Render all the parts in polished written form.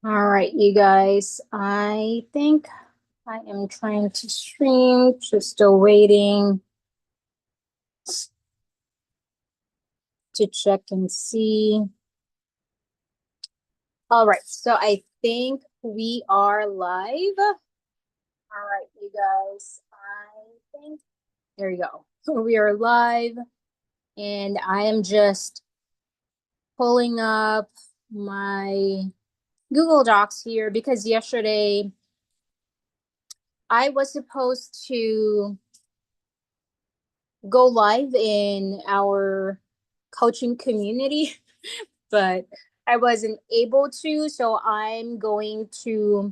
All right, you guys. I think I am trying to stream, just still waiting to check and see. All right, so I think we are live. All right, you guys. I think there you go. So we are live, and I am just pulling up my Google Docs here because yesterday I was supposed to go live in our coaching community, but I wasn't able to. So I'm going to,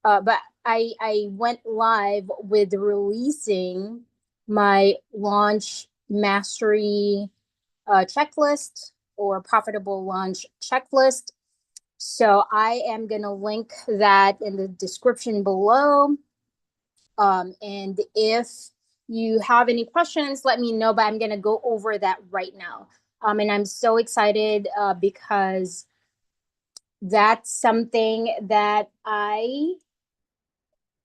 but I went live with releasing my launch mastery checklist or profitable launch checklist. So I am going to link that in the description below. And if you have any questions, let me know, but I'm going to go over that right now. And I'm so excited because that's something that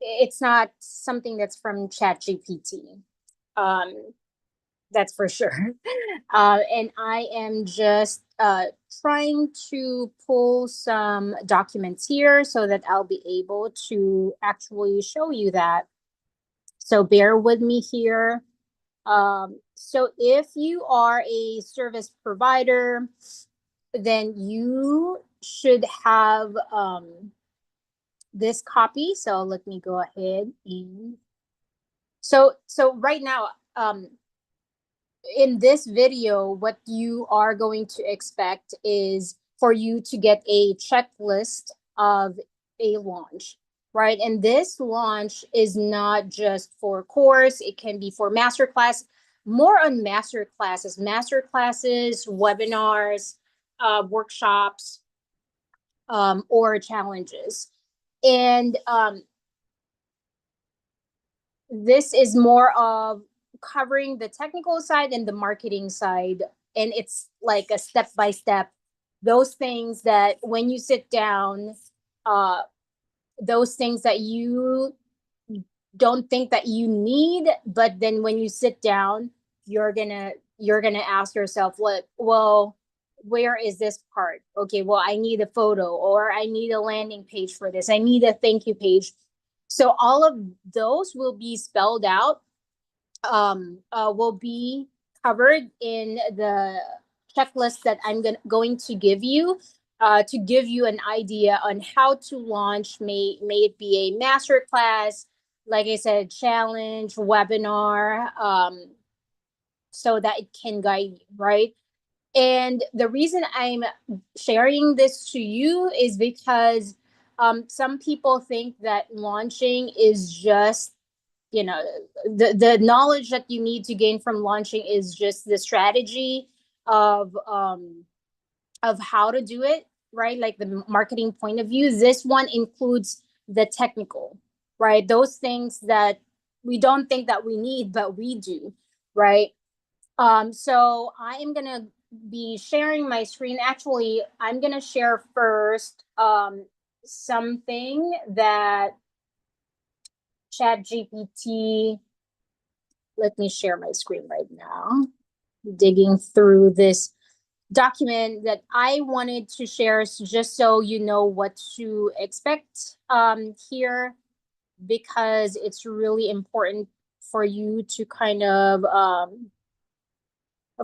it's not something that's from ChatGPT. Um, that's for sure. And I am just trying to pull some documents here so that I'll be able to actually show you that. So bear with me here. So if you are a service provider, then you should have this copy. So let me go ahead and so right now, in this video, what you are going to expect is for you to get a checklist of a launch, right? And this launch is not just for course, it can be for masterclass, more on masterclasses, webinars, workshops, or challenges. And this is more of covering the technical side and the marketing side. And it's like a step by step, those things that when you sit down, uh, those things that you don't think that you need, but then when you sit down, you're gonna ask yourself, what, well, where is this part? Okay, well, I need a photo, or I need a landing page for this. I need a thank you page. So all of those will be spelled out, will be covered in the checklist that I'm going to give you, to give you an idea on how to launch. May it be a master class, like I said, challenge, webinar, so that it can guide you, right? And the reason I'm sharing this to you is because some people think that launching is just, you know, the knowledge that you need to gain from launching is just the strategy of how to do it, right? Like the marketing point of view. This one includes the technical, right? Those things that we don't think that we need, but we do, right? So I am gonna be sharing my screen. Actually, I'm gonna share first something that ChatGPT. Let me share my screen right now. Digging through this document that I wanted to share, just so you know what to expect here, because it's really important for you to kind of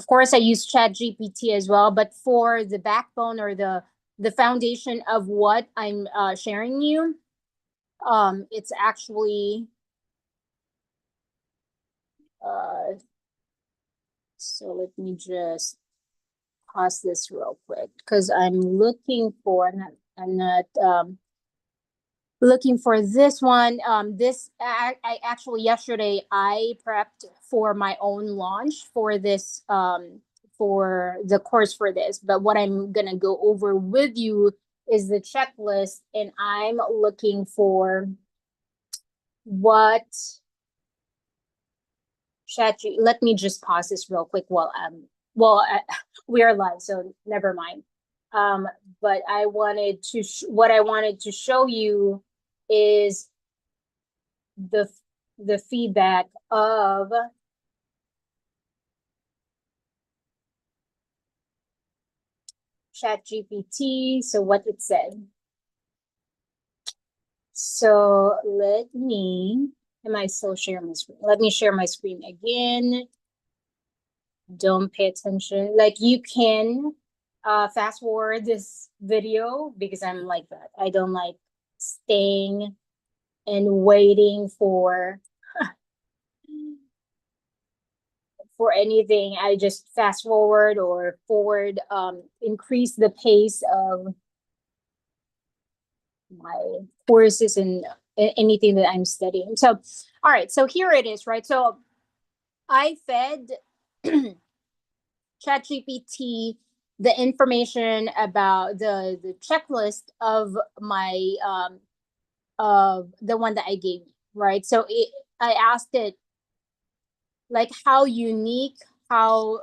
course, I use ChatGPT as well, but for the backbone or the foundation of what I'm sharing you, it's actually uh, so let me just pause this real quick because I'm looking for, I'm not looking for this one. I actually yesterday I prepped for my own launch for this, for the course for this. But what I'm gonna go over with you is the checklist, and I'm looking for what let me just pause this real quick while we are live, so never mind. Um, but I wanted to what I wanted to show you is the the feedback of ChatGPT. So what it said. So let me, am I still sharing my screen? Let me share my screen again. Don't pay attention. Like you can fast forward this video because I'm like that. I don't like staying and waiting for anything. I just fast forward or forward, increase the pace of my courses and anything that I'm studying. So, all right. So here it is, right? So I fed ChatGPT the information about the checklist of the one that I gave you, right? So I asked it like how unique, how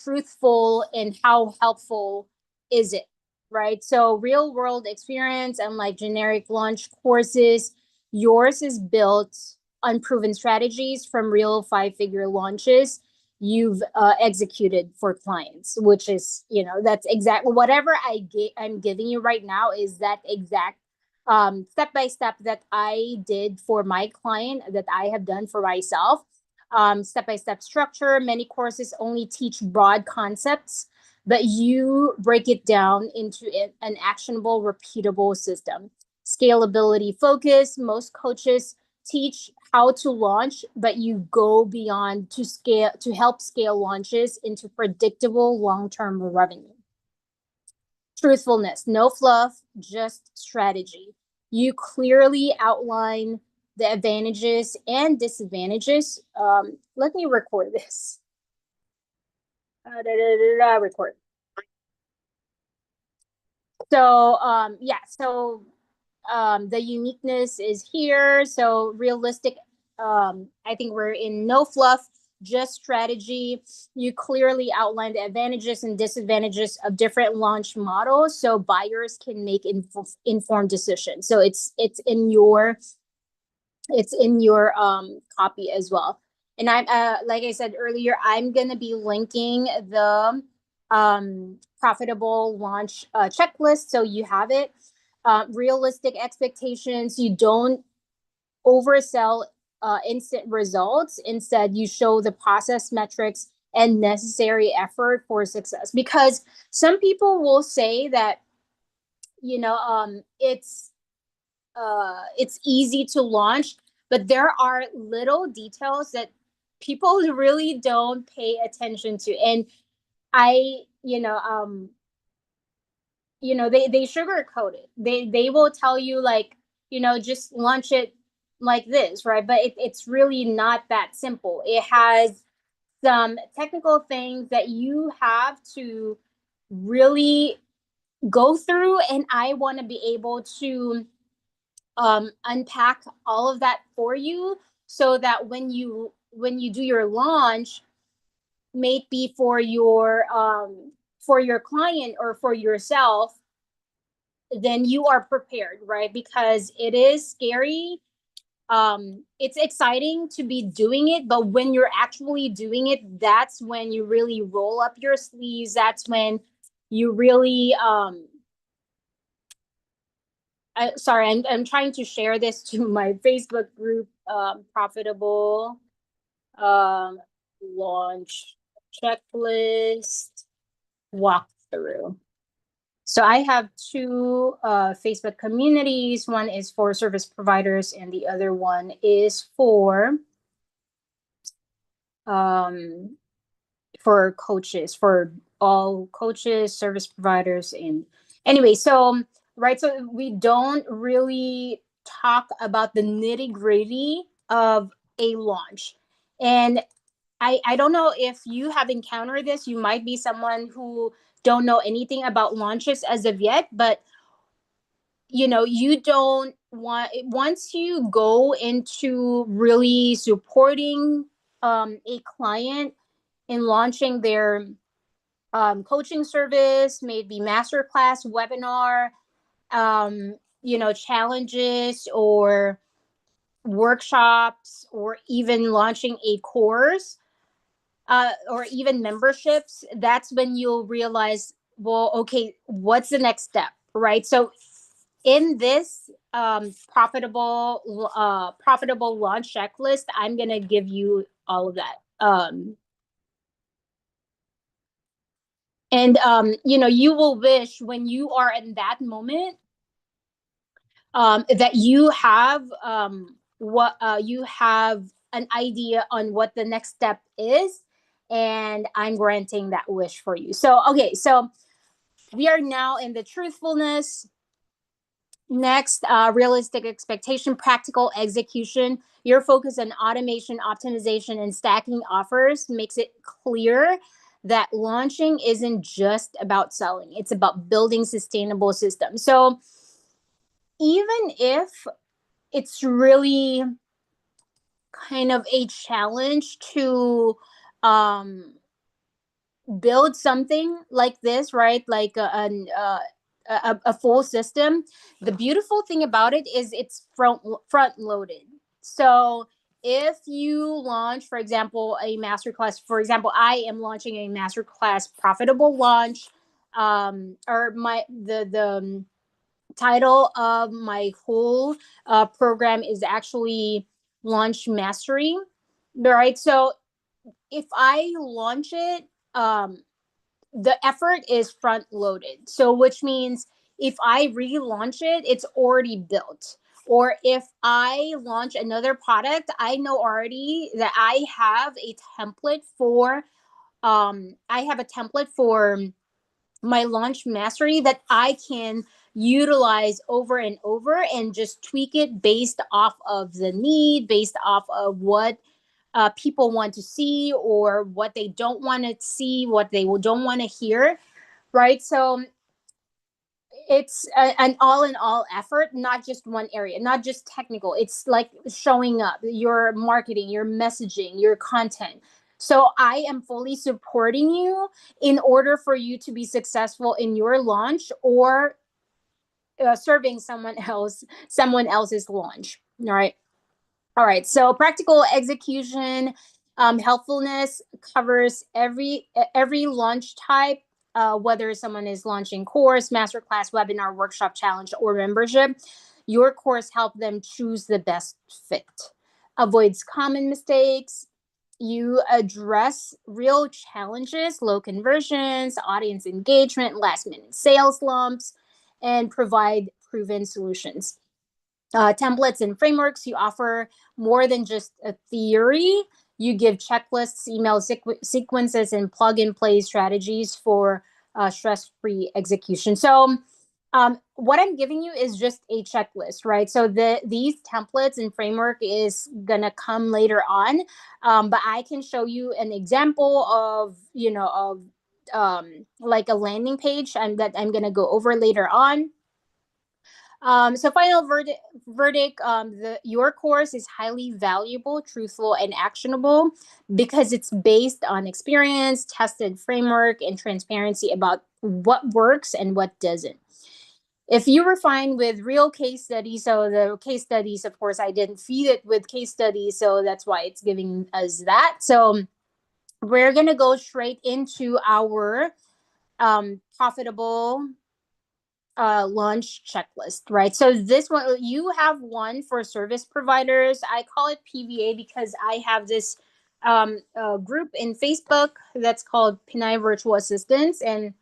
truthful, and how helpful is it, right? So real world experience and like generic launch courses, yours is built on proven strategies from real five-figure launches you've executed for clients, which is, that's exactly whatever I'm giving you right now is that exact step by step that I did for my client, that I have done for myself. Step by step structure. Many courses only teach broad concepts, but you break it down into an actionable, repeatable system. Scalability focus. Most coaches teach how to launch, but you go beyond to help scale launches into predictable long-term revenue. Truthfulness, no fluff, just strategy. You clearly outline the advantages and disadvantages. Let me record this. Record. So yeah, so the uniqueness is here. So realistic. I think we're in no fluff, just strategy. You clearly outline the advantages and disadvantages of different launch models, so buyers can make informed decisions. So it's in your copy as well. And I'm like I said earlier, I'm gonna be linking the profitable launch checklist so you have it. Realistic expectations. You don't oversell instant results. Instead, you show the process metrics and necessary effort for success. Because some people will say that it's easy to launch, but there are little details that people really don't pay attention to. And I, they sugarcoat it. They will tell you like, just launch it like this, right? But it's really not that simple. It has some technical things that you have to really go through, and I want to be able to unpack all of that for you so that when you do your launch, may it be for your client or for yourself, then you are prepared, right? Because it is scary. It's exciting to be doing it, but when you're actually doing it, that's when you really roll up your sleeves. That's when you really sorry, I'm trying to share this to my Facebook group, profitable um, launch checklist walkthrough. So I have two Facebook communities. One is for service providers, and the other one is um, for coaches, for all coaches, service providers, and anyway. So right, so we don't really talk about the nitty gritty of a launch, and I don't know if you have encountered this. You might be someone who don't know anything about launches as of yet, but you don't want, once you go into really supporting a client in launching coaching service, maybe masterclass, webinar, challenges or workshops, or even launching a course, or even memberships. That's when you'll realize, well, okay, what's the next step, right? So in this profitable launch checklist, I'm gonna give you all of that. And you will wish when you are in that moment, that you have what you have an idea on what the next step is, and I'm granting that wish for you. So okay, so we are now in the truthfulness. Next, realistic expectation, practical execution. Your focus on automation, optimization, and stacking offers makes it clear that launching isn't just about selling, it's about building sustainable systems. So even if it's really kind of a challenge to um, build something like this, right? Like a full system. The beautiful thing about it is it's front loaded. So if you launch, for example, a masterclass, for example, I am launching a masterclass profitable launch, or the title of my whole program is actually launch mastery, right? So if I launch it, um, the effort is front loaded. So, which means if I relaunch it, it's already built. Or if I launch another product, I know already that I have a template for my launch mastery that I can utilize over and over and just tweak it based off of the need, based off of what people want to see or what they don't want to see, what they don't want to hear, right? So it's an all in all effort, not just one area, not just technical. It's like showing up, your marketing, your messaging, your content. So I am fully supporting you in order for you to be successful in your launch, or serving someone else's launch. All right. All right. So practical execution, helpfulness covers every launch type, whether someone is launching course, masterclass, webinar, workshop, challenge, or membership. Your course help them choose the best fit. Avoids common mistakes. You address real challenges, low conversions, audience engagement, last minute sales lumps, and provide proven solutions. Templates and frameworks. You offer more than just a theory. You give checklists, email sequences, and plug and play strategies for stress free execution. So, what I'm giving you is just a checklist, right? So these templates and framework is gonna come later on, but I can show you an example of like a landing page that I'm gonna go over later on. So final verdict, your course is highly valuable, truthful, and actionable because it's based on experience, tested framework, and transparency about what works and what doesn't. If you were fine with real case studies, so the case studies, of course, I didn't feed it with case studies, so that's why it's giving us that. So we're gonna go straight into our profitable launch checklist, right? So this one, you have one for service providers. I call it PVA because I have this group in Facebook that's called Pinay Virtual Assistants. And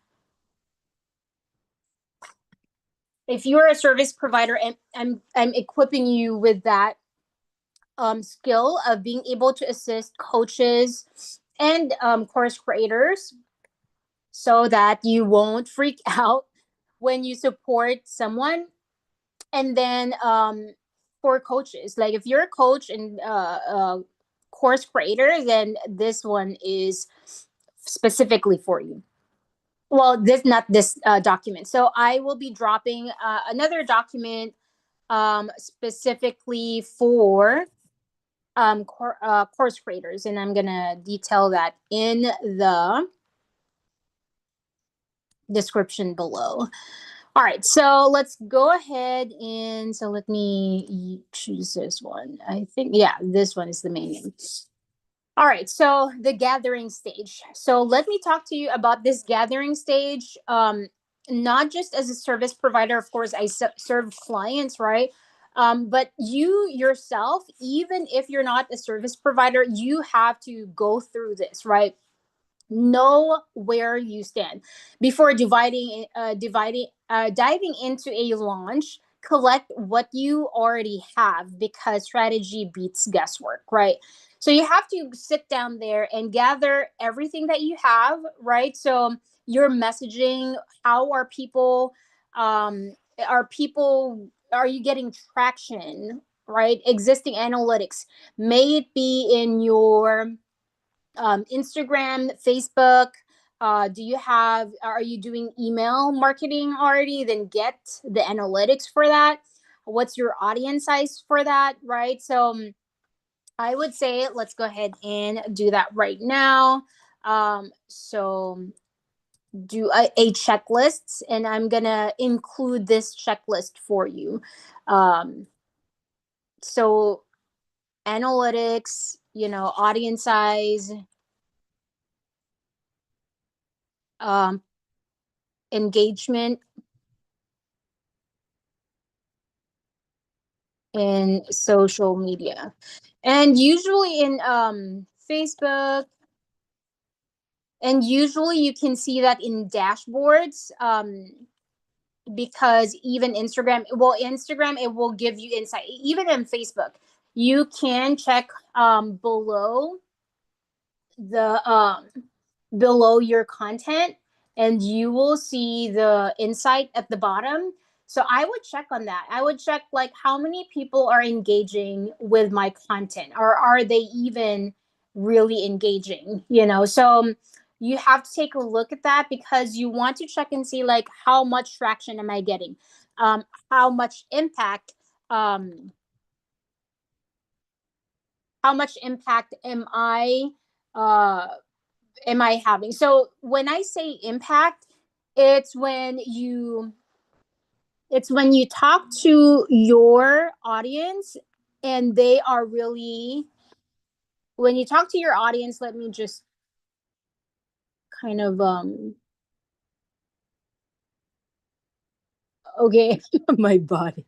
if you're a service provider, and I'm equipping you with that skill of being able to assist coaches and course creators so that you won't freak out when you support someone. And then for coaches, like if you're a coach and course creator, then this one is specifically for you. Well, this not this document. So I will be dropping another document specifically for course creators, and I'm gonna detail that in the description below. All right, so let's go ahead and so let me choose this one. I think, yeah, this one is the main one. All right, so the gathering stage. So let me talk to you about this gathering stage. Not just as a service provider, of course, I serve clients, right? But you yourself, even if you're not a service provider, you have to go through this, right? Know where you stand before diving into a launch. Collect what you already have, because strategy beats guesswork, right? So you have to sit down there and gather everything that you have, right? So your messaging, how are people, um are you getting traction, right? Existing analytics, may it be in your Instagram, Facebook. Do you have? Are you doing email marketing already? Then get the analytics for that. What's your audience size for that? Right. So I would say let's go ahead and do that right now. So do a checklist, and I'm gonna include this checklist for you. Um, so analytics, audience size, um, engagement in social media, and usually in Facebook, and usually you can see that in dashboards, because even Instagram, well, Instagram, it will give you insight. Even in Facebook, you can check below the below your content, and you will see the insight at the bottom. So I would check on that. I would check like how many people are engaging with my content, or are they even really engaging, so you have to take a look at that, because you want to check and see like how much traction am I getting, how much impact, um how much impact uh am I having? So when I say impact, it's when you it's when you talk to your audience, and they are really, when you talk to your audience, let me just kind of okay, my body.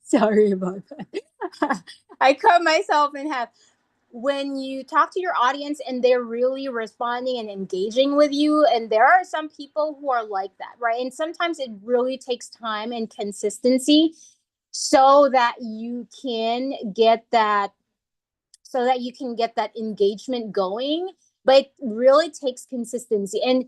Sorry about that. I cut myself in half. When you talk to your audience and they're really responding and engaging with you, and there are some people who are like that, right? And sometimes it really takes time and consistency, so that you can get that engagement going. But it really takes consistency. And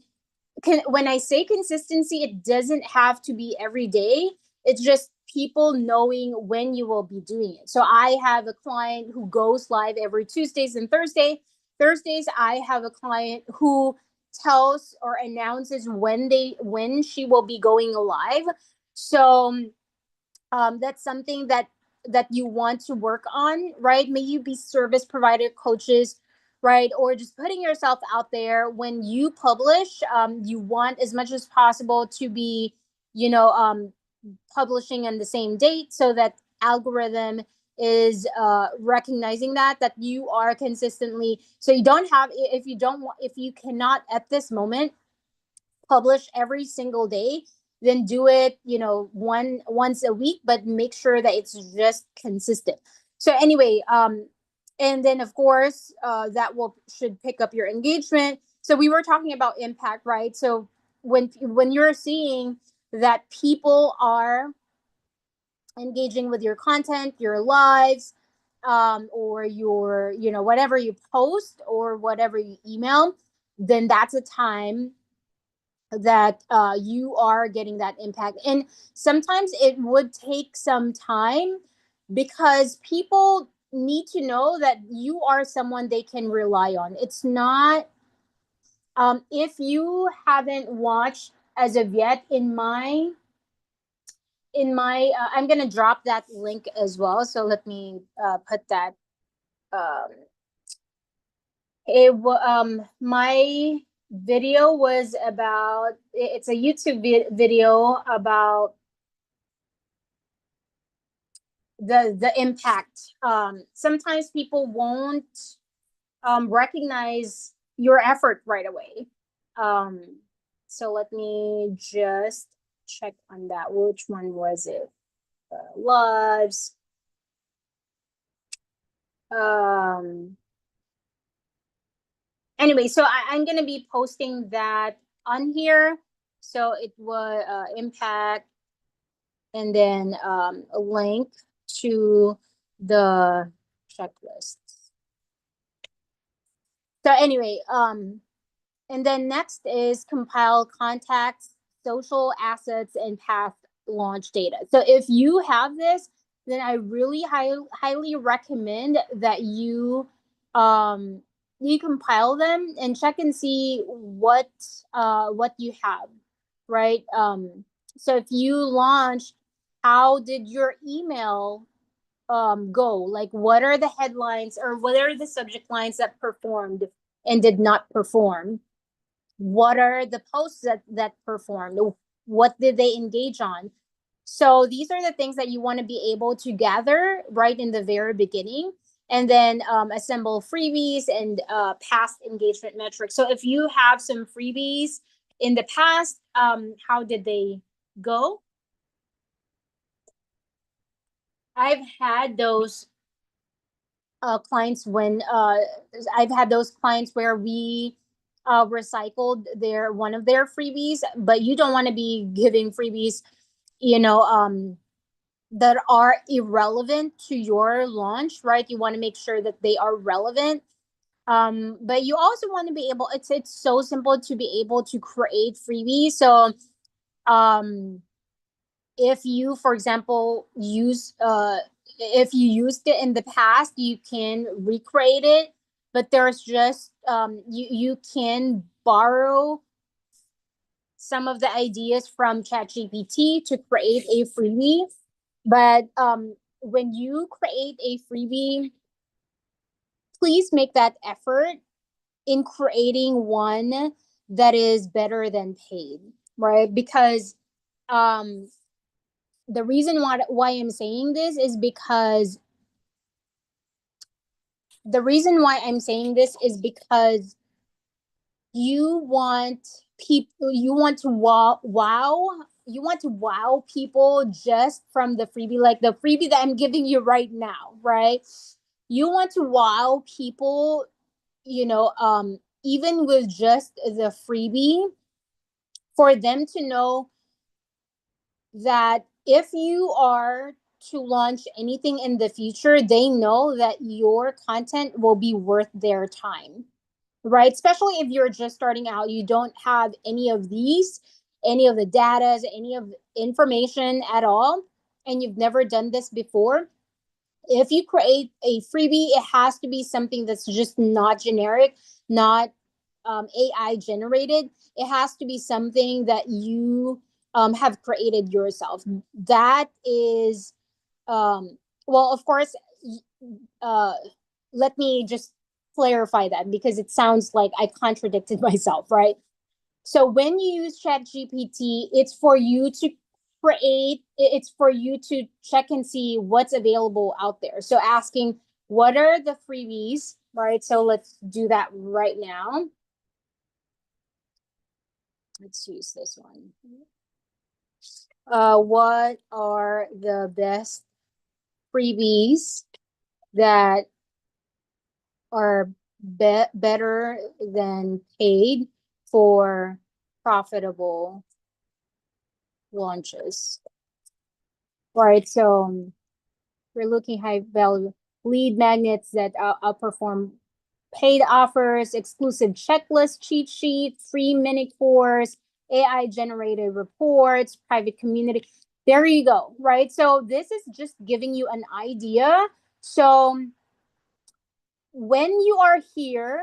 when I say consistency, it doesn't have to be every day. It's just people knowing when you will be doing it. So I have a client who goes live every Tuesdays and Thursdays. I have a client who tells or announces when she will be going live. So that's something that you want to work on, right? May you be service provider coaches, right? Or just putting yourself out there. When you publish, you want as much as possible to be, you know um, publishing on the same date, so that algorithm is recognizing that you are consistently. So you don't have, if you don't want, if you cannot at this moment publish every single day, then do it, once a week, but make sure that it's just consistent. So anyway, and then of course, that will should pick up your engagement. So we were talking about impact, right? So when you're seeing that people are engaging with your content, your lives, or your, whatever you post or whatever you email, then that's a time that you are getting that impact. And sometimes it would take some time, because people need to know that you are someone they can rely on. It's not, if you haven't watched as of yet, I'm gonna drop that link as well. So let me put that. Um, my video was about, it's a YouTube video about the impact. Sometimes people won't recognize your effort right away. Um, so let me just check on that. Which one was it? Lives. Um, anyway, so I'm gonna be posting that on here. So it was impact, and then a link to the checklist. So anyway, and then next is compile contacts, social assets, and past launch data. So if you have this, then I really highly recommend that um, you compile them and check and see what you have, right? So if you launch, how did your email go? Like, what are the headlines or what are the subject lines that performed and did not perform? What are the posts that performed? What did they engage on? So these are the things that you want to be able to gather right in the very beginning, and then assemble freebies and past engagement metrics. So if you have some freebies in the past, how did they go? I've had those clients when I've had those clients where we recycled their one of their freebies, but you don't want to be giving freebies, you know, that are irrelevant to your launch, right? You want to make sure that they are relevant. But you also want to be able, it's so simple to be able to create freebies. So um if you, for example, use if you used it in the past, you can recreate it, but there's just you can borrow some of the ideas from ChatGPT to create a freebie. But when you create a freebie, please make that effort in creating one that is better than paid, right? Because um the reason why I'm saying this is because you want people, you want to you want to wow people just from the freebie, like the freebie that I'm giving you right now, right? You want to wow people, even with just the freebie, for them to know that if you are to launch anything in the future, they know that your content will be worth their time, right? Especially if you're just starting out, you don't have any of these, any of the data, any of the information at all, and you've never done this before. If you create a freebie, it has to be something that's just not generic, not AI generated. It has to be something that you have created yourself. That is, well, of course, uh, let me just clarify that because it sounds like I contradicted myself, right? So when you use ChatGPT, it's for you to it's for you to check and see what's available out there. So asking, what are the freebies, right? So let's do that right now. Let's use this one. What are the best freebies that are better than paid for profitable launches? Right. So we're looking high value lead magnets that outperform paid offers, exclusive checklist, cheat sheet, free mini course, AI generated reports, private community. There you go. Right. So this is just giving you an idea. So when you are here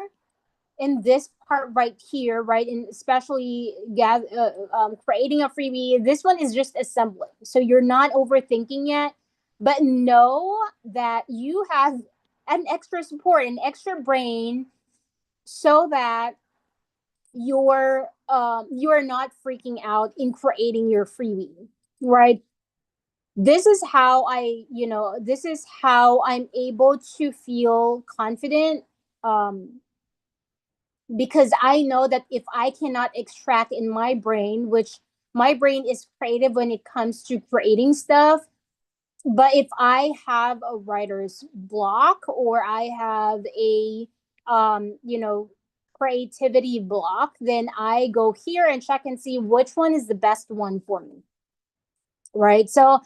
in this part right here, right, and especially creating a freebie, this one is just assembling. So you're not overthinking yet, but know that you have an extra support, an extra brain, so that you're not freaking out in creating your freebie, right? This is how this is how I'm able to feel confident, um because I know that if I cannot extract in my brain, which my brain is creative when it comes to creating stuff, but if I have a writer's block, or I have a creativity block, then I go here and check and see which one is the best one for me, right? So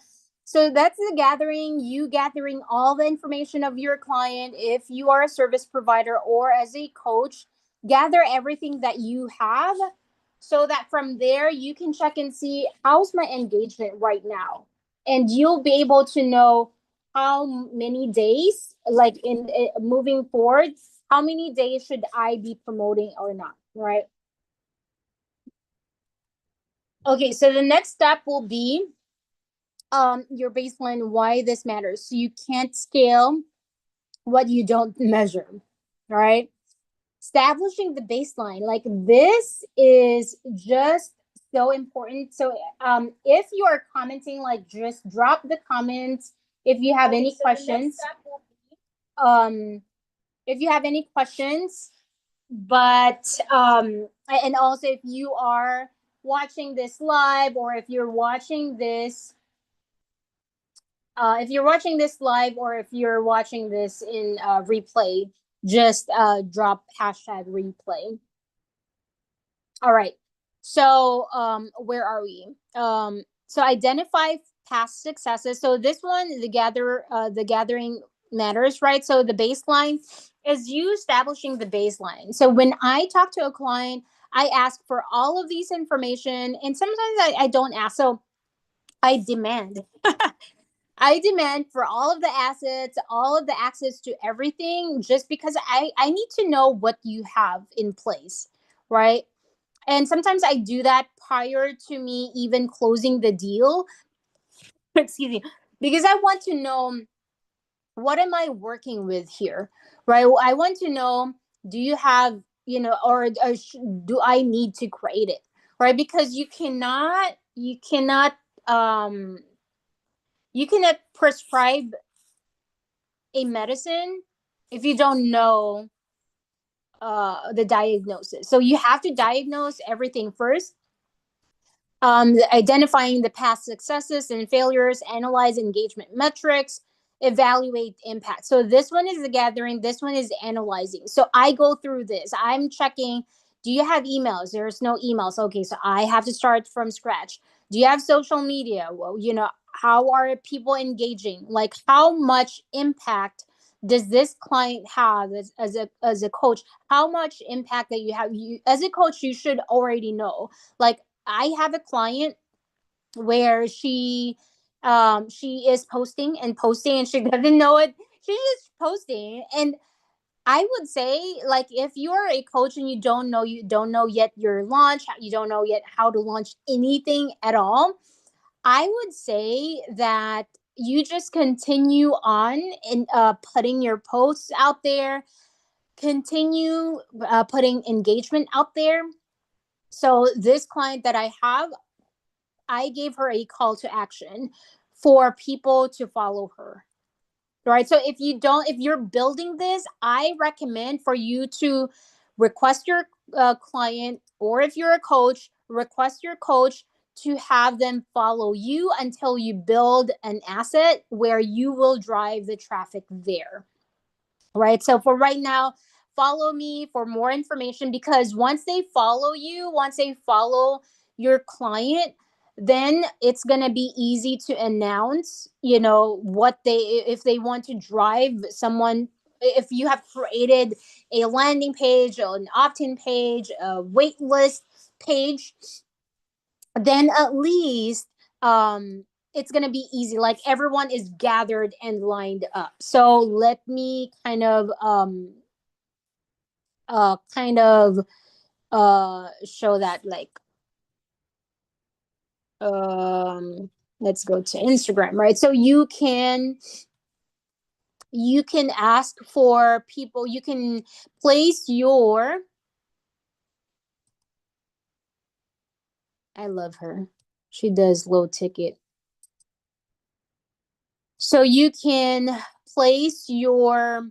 that's the gathering, you gathering all the information of your client. If you are a service provider or as a coach, gather everything that you have, so that from there you can check and see how's my engagement right now, and you'll be able to know how many days, like in moving forward, how many days should I be promoting or not, right? Okay, so the next step will be your baseline, why this matters. So you can't scale what you don't measure, right? Establishing the baseline, like this is just so important. So if you are commenting, like just drop the comments if you have any questions. Um if you have any questions, but and also if you are watching this live, or if you're watching this live, or if you're watching this in replay, just drop hashtag replay. All right. So where are we? So identify past successes. So this one, the gathering matters, right? So the baseline is you establishing the baseline. So when I talk to a client, I ask for all of these information, and sometimes I don't ask. So I demand. I demand for all of the assets, all of the access to everything, just because I need to know what you have in place, right? And sometimes I do that prior to me even closing the deal. Excuse me, because I want to know, what am I working with here, right? I want to know, do you have, do I need to create it, right? Because um, you cannot prescribe a medicine if you don't know the diagnosis. So you have to diagnose everything first, identifying the past successes and failures, analyze engagement metrics, evaluate impact. So this one is the gathering, this one is analyzing. So I go through this. I'm checking, do you have emails? There's no emails. Okay, so I have to start from scratch. Do you have social media? Well, how are people engaging? Like, how much impact does this client have as a coach? How much impact that you have? You as a coach, you should already know. Like, I have a client where she is posting and posting, and she doesn't know it. She's just posting. And I would say, like, if you're a coach and you don't know yet your launch, you don't know yet how to launch anything at all, I would say that you just continue on and putting your posts out there, continue putting engagement out there. So this client that I have, I gave her a call to action for people to follow her. Right. So if you're building this, I recommend for you to request your client, or if you're a coach, request your coach to have them follow you until you build an asset where you will drive the traffic there, right? So for right now, follow me for more information, because once they follow your client, then it's going to be easy to announce, what if they want to drive someone, if you have created a landing page, or an opt-in page, a waitlist page, then at least it's going to be easy, like everyone is gathered and lined up. So let me show that, like, um let's go to Instagram, right? So you can ask for people, you can place your I love her. She does low ticket. So you can place your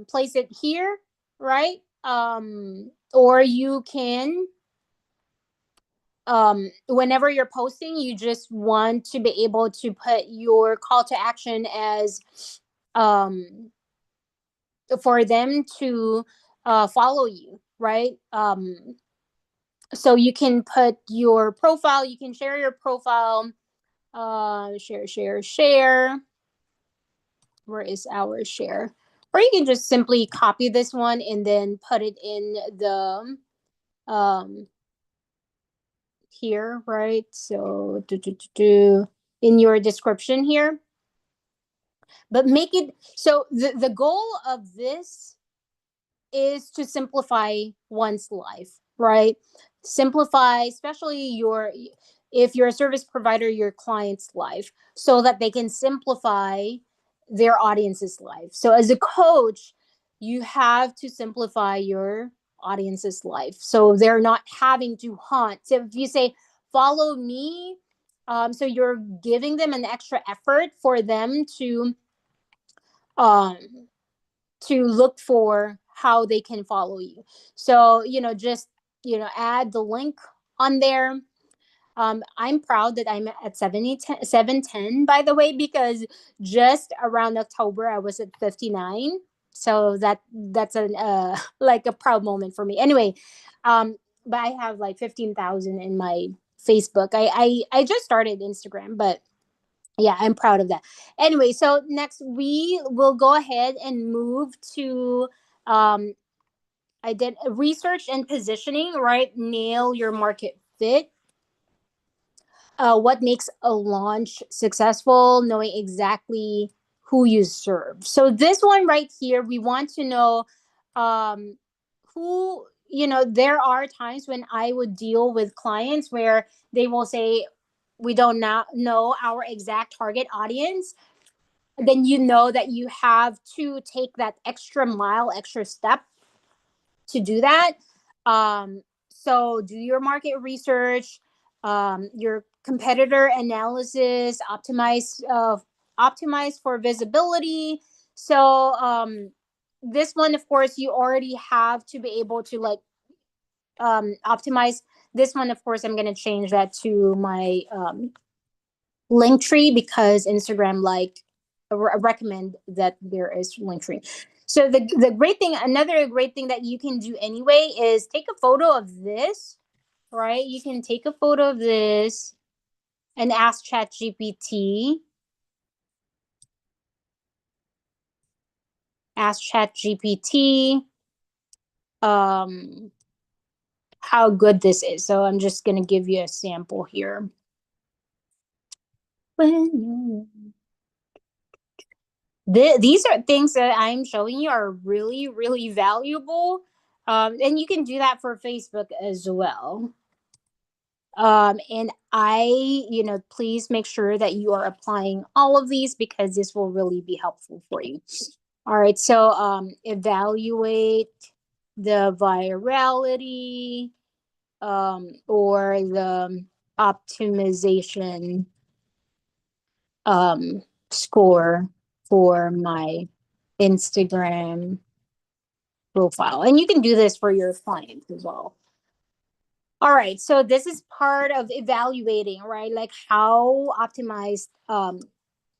place it here, right? Or you can whenever you're posting, you just want to be able to put your call to action as um for them to follow you, right? So you can put your profile, you can share your profile, share. Where is our share? Or you can just simply copy this one and then put it in the um here, right? So in your description here. But make it so the goal of this is to simplify one's life, right? Simplify, especially your, if you're a service provider, your client's life, so that they can simplify their audience's life. So as a coach, you have to simplify your audience's life so they're not having to hunt. So if you say follow me, so you're giving them an extra effort for them um to look for how they can follow you. So, just, add the link on there. I'm proud that I'm at 710, by the way, because just around October, I was at 59. So that's an like a proud moment for me. Anyway, but I have like 15,000 in my Facebook. I just started Instagram, but yeah, I'm proud of that. Anyway, so next we will go ahead and move to um I did research and positioning, right? Nail your market fit. What makes a launch successful? Knowing exactly who you serve. So this one right here, we want to know um who, there are times when I would deal with clients where they will say we don't know our exact target audience. Then you know that you have to take that extra mile, extra step to do that. So do your market research, your competitor analysis, optimize for visibility. So this one, of course, you already have to be able to like optimize. This one, of course, I'm going to change that to my link tree because Instagram like recommend that there is link tree. So the great thing, another great thing that you can do anyway is take a photo of this, right? You can take a photo of this and ask Chat GPT. Ask Chat GPT um how good this is. So I'm just gonna give you a sample here. These are things that I'm showing you are really, really valuable. And you can do that for Facebook as well. And please make sure that you are applying all of these because this will really be helpful for you. All right. So evaluate the virality or the optimization score for my Instagram profile. And you can do this for your clients as well. All right. So this is part of evaluating, right? Like how optimized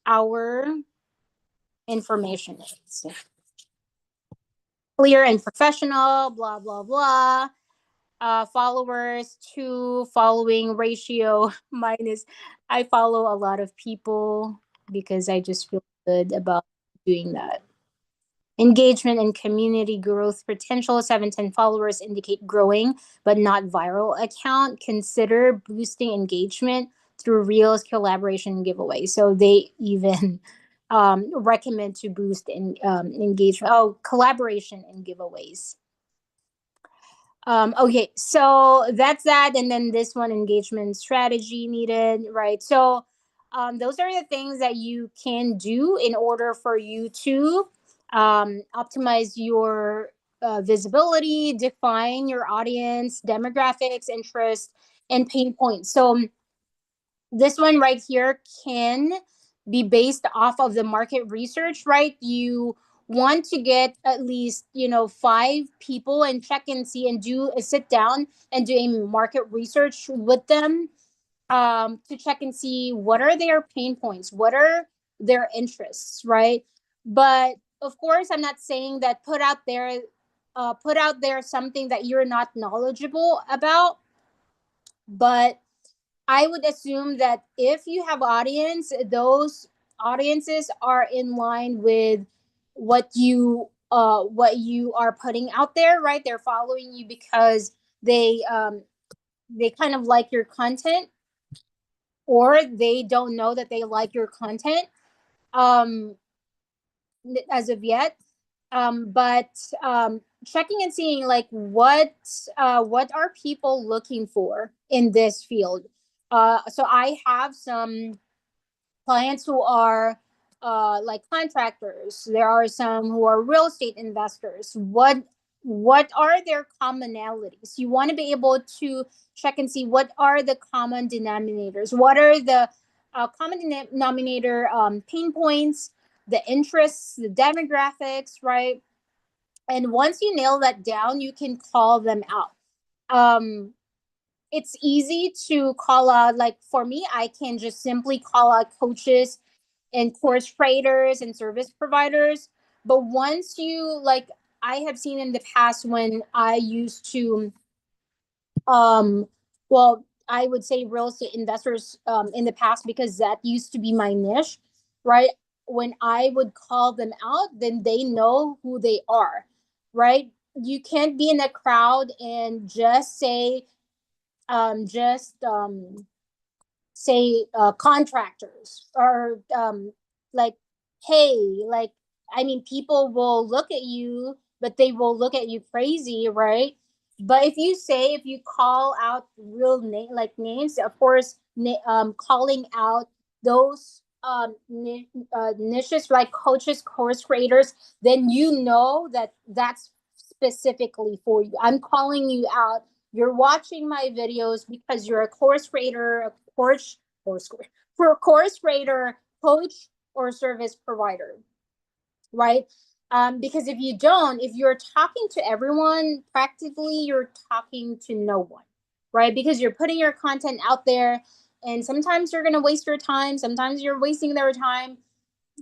our information is. Clear and professional, blah, blah, blah. Followers to following ratio minus. I follow a lot of people because I just feel good about doing that. Engagement and community growth potential. 710 followers indicate growing but not viral account. Consider boosting engagement through reels, collaboration, and giveaways. So they even recommend to boost engagement. Oh, collaboration and giveaways. Okay, so that's that. And then this one, engagement strategy needed, right? So those are the things that you can do in order for you to optimize your visibility, define your audience, demographics, interest, and pain points. So this one right here can be based off of the market research, right? You want to get at least, 5 people and check and see and do a sit down and do a market research with them, to check and see what are their pain points, what are their interests, right? But of course, I'm not saying that put out there something that you're not knowledgeable about, but I would assume that if you have audience, those audiences are in line with what you are putting out there, right? They're following you because they kind of like your content, or they don't know that they like your content, um as of yet. But checking and seeing like what are people looking for in this field. So I have some clients who are like contractors. There are some who are real estate investors. What are their commonalities? You want to be able to check and see what are the common denominators. What are the common denominator pain points, the interests, the demographics, right? And once you nail that down, you can call them out. Um, it's easy to call out, like for me, I can just simply call out coaches and course creators and service providers. But once you like, I have seen in the past when I used to, um, well, I would say real estate investors in the past, because that used to be my niche, right? When I would call them out, then they know who they are, right? You can't be in a crowd and just just say contractors, or like, hey, like, I mean, people will look at you, but they will look at you crazy, right? But if you call out real name, like names, of course, calling out those niches like coaches, course creators, then you know that that's specifically for you. I'm calling you out. You're watching my videos because you're a course creator, a course for a course creator, coach, or service provider, right? Because if you don't, if you're talking to everyone, practically you're talking to no one, right? Because you're putting your content out there, and sometimes you're going to waste your time, sometimes you're wasting their time,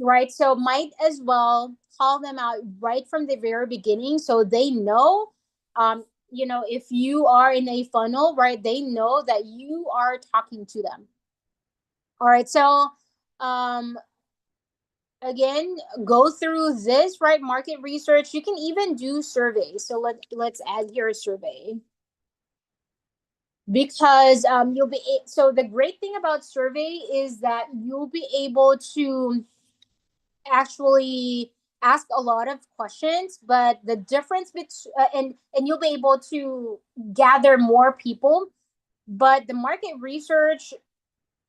right? So might as well call them out right from the very beginning so they know. If you are in a funnel, right, they know that you are talking to them. All right, so um again, go through this, right? Market research. You can even do surveys. So let's add here a survey, because so the great thing about survey is that you'll be able to actually ask a lot of questions, but the difference between and you'll be able to gather more people. But the market research,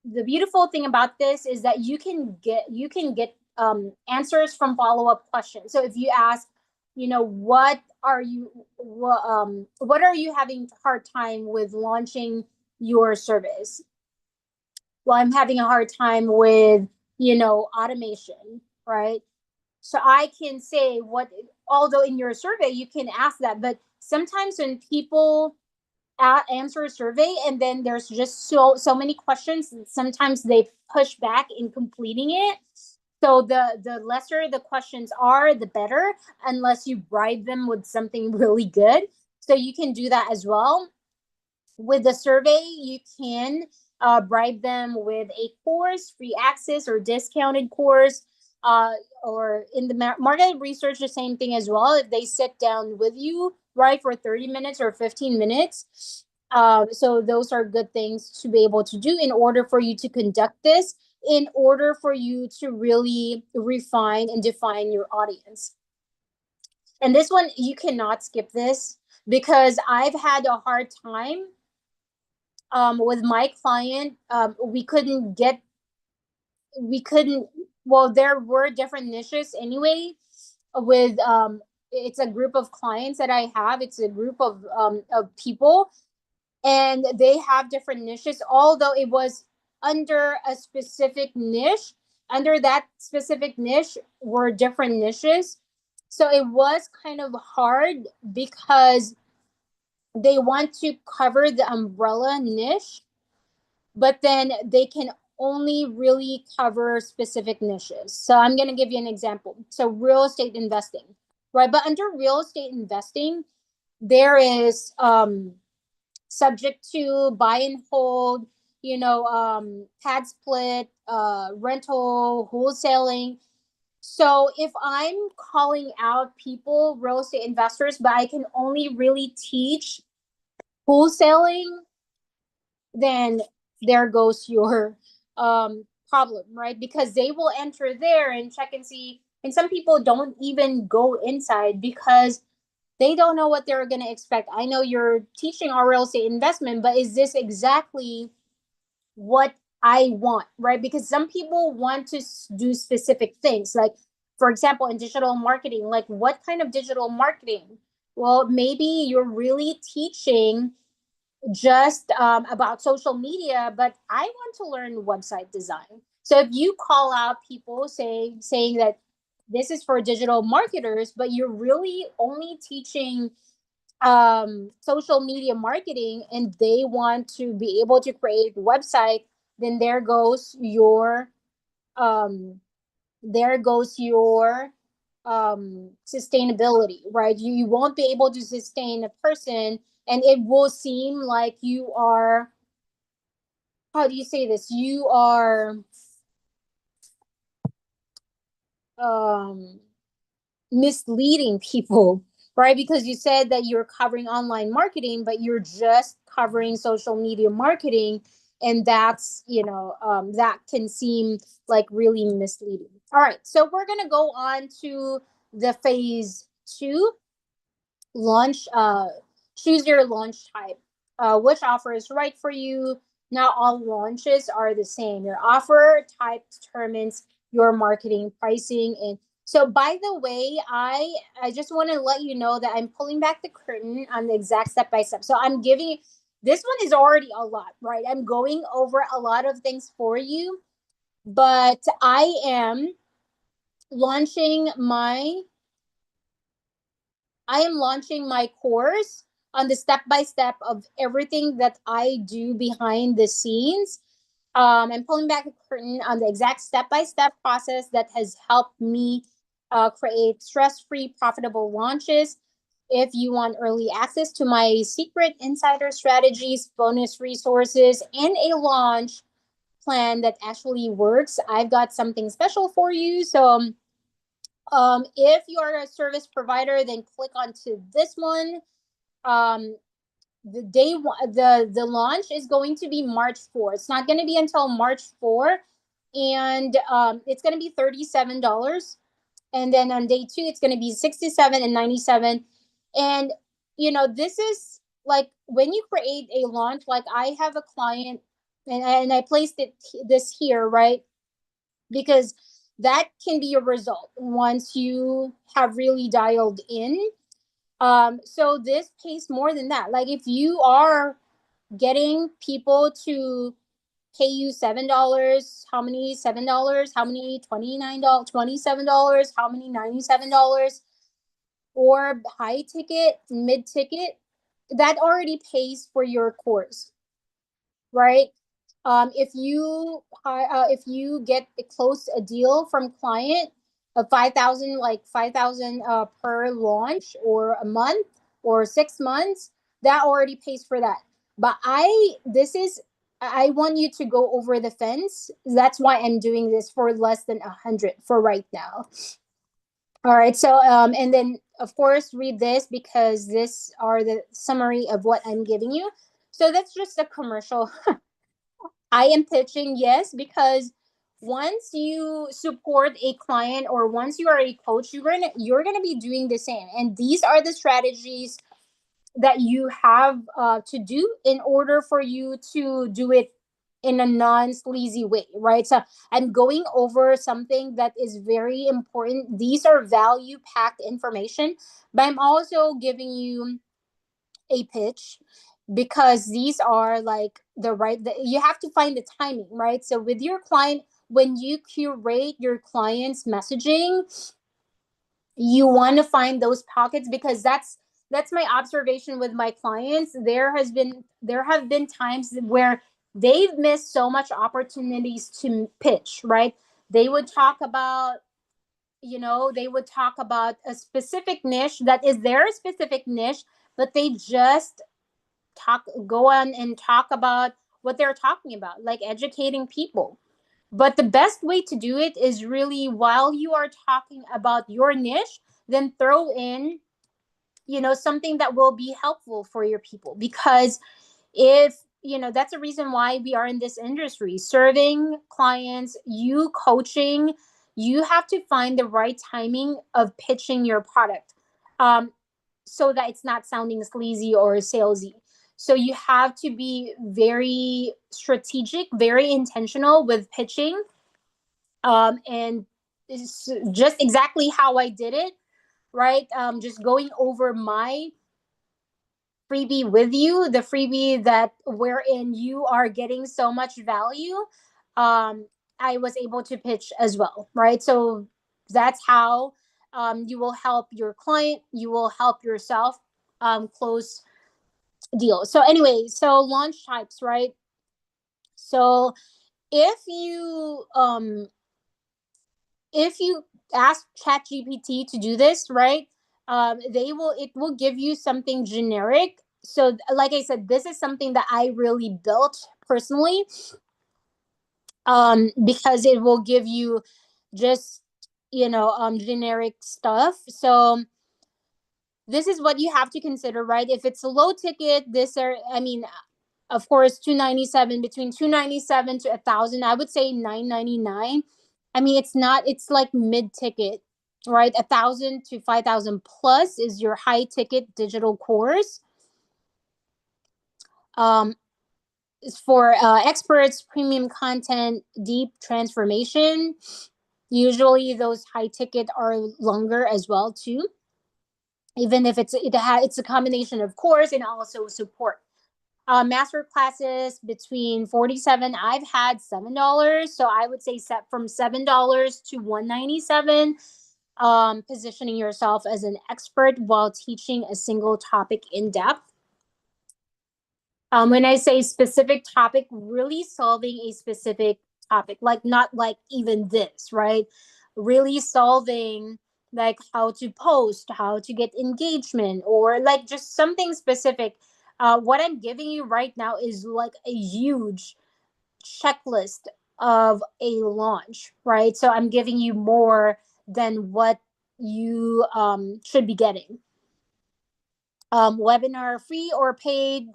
the beautiful thing about this is that you can get answers from follow-up questions. So if you ask, what are you having hard time with launching your service? Well, I'm having a hard time with, automation, right? So I can say what, although in your survey you can ask that, but sometimes when people answer a survey and then there's just so many questions, sometimes they push back in completing it. So the lesser the questions are, the better, unless you bribe them with something really good. So you can do that as well. With the survey, you can bribe them with a course, free access, or discounted course. Uh, or in the market research, the same thing as well. If they sit down with you, right, for 30 minutes or 15 minutes. So those are good things to be able to do in order for you to conduct this, in order for you to really refine and define your audience. And this one, you cannot skip this, because I've had a hard time with my client. We couldn't, well, there were different niches anyway. With It's a group of clients that I have, it's a group of people, and they have different niches, although it was under a specific niche. Under that specific niche were different niches. So it was kind of hard because they want to cover the umbrella niche, but then they can only really cover specific niches. So I'm going to give you an example. So real estate investing, right? But under real estate investing, there is subject to buy and hold, pad split, rental, wholesaling. So if I'm calling out people, real estate investors, but I can only really teach wholesaling, then there goes your problem, right? Because they will enter there and check and see. And some people don't even go inside because they don't know what they're going to expect. I know you're teaching our real estate investment, but is this exactly what I want, right? Because some people want to do specific things. Like, for example, in digital marketing, like what kind of digital marketing? Well, maybe you're really teaching just about social media, but I want to learn website design. So if you call out people saying that this is for digital marketers, but you're really only teaching social media marketing and they want to be able to create a website, then um there goes your sustainability, right? You won't be able to sustain a person, and it will seem like you are, how do you say this, you are um misleading people, right? Because you said that you're covering online marketing, but you're just covering social media marketing. And that's, that can seem like really misleading. All right. So we're going to go on to the phase two, launch. Choose your launch type. Which offer is right for you? Not all launches are the same. Your offer type determines your marketing pricing. And so, by the way, I just want to let you know that I'm pulling back the curtain on the exact step by step. So I'm giving, this one is already a lot, right? I'm going over a lot of things for you, but launching my I am launching my course on the step by step of everything that I do behind the scenes. I'm pulling back the curtain on the exact step by step process that has helped me create stress free, profitable launches. If you want early access to my secret insider strategies, bonus resources, and a launch plan that actually works, I've got something special for you. So, if you are a service provider, then click onto this one. Um, the launch is going to be March 4th. It's not going to be until March 4th, and it's going to be $37. And then on day two, it's going to be 67 and 97. And this is like when you create a launch. Like I have a client, and I placed this here, right? Because that can be a result once you have really dialed in. So this pays more than that. Like if you are getting people to pay you $7, how many $7, how many $29, $27, how many $97, or high ticket, mid ticket, that already pays for your course, right? If you get a close a deal from client of 5,000, like 5,000 per launch, or a month, or 6 months, that already pays for that. But I want you to go over the fence. That's why I'm doing this for less than 100 for right now. All right. So and then of course read this, because this are the summary of what I'm giving you. So that's just a commercial. I am pitching, yes, because once you support a client, or once you are a coach, you're gonna be doing the same. And these are the strategies that you have to do in order for you to do it in a non-sleazy way, right? So I'm going over something that is very important. These are value packed information, but I'm also giving you a pitch. because these are like you have to find the timing, right? So with your client, when you curate your client's messaging, you want to find those pockets, because that's my observation with my clients. There have been times where they've missed so much opportunities to pitch, right? They would talk about, they would talk about a specific niche that is their specific niche, but they just go on and talk about what they're talking about, like educating people. But the best way to do it is really, while you are talking about your niche, then throw in, something that will be helpful for your people. Because if, that's a reason why we are in this industry, serving clients, you coaching, you have to find the right timing of pitching your product. So that it's not sounding sleazy or salesy. So you have to be very strategic, very intentional with pitching. And it's just exactly how I did it, right? Just going over my freebie with you, the freebie that wherein you are getting so much value. Um, I was able to pitch as well, right? So that's how you will help your client, you will help yourself close deals. So anyway, so launch types, right? So if you um if you ask ChatGPT to do this, right, it will give you something generic. So like I said, this is something that I really built personally, because it will give you just, generic stuff. So this is what you have to consider, right? If it's a low ticket, of course, 297, between 297 to 1,000, I would say 999. It's not, it's like mid ticket, right? 1,000 to 5,000 plus is your high ticket digital course. For experts, premium content, deep transformation. Usually those high ticket are longer as well too. Even if it's a combination of course and also support. Master classes between 47. I've had $7, so I would say set from $7 to 197. Positioning yourself as an expert while teaching a single topic in depth. When I say specific topic, really solving a specific topic, like not like even this, right? Really solving like how to post, how to get engagement, or like just something specific. What I'm giving you right now is like a huge checklist of a launch, right? So I'm giving you more than what you should be getting. Webinar free or paid.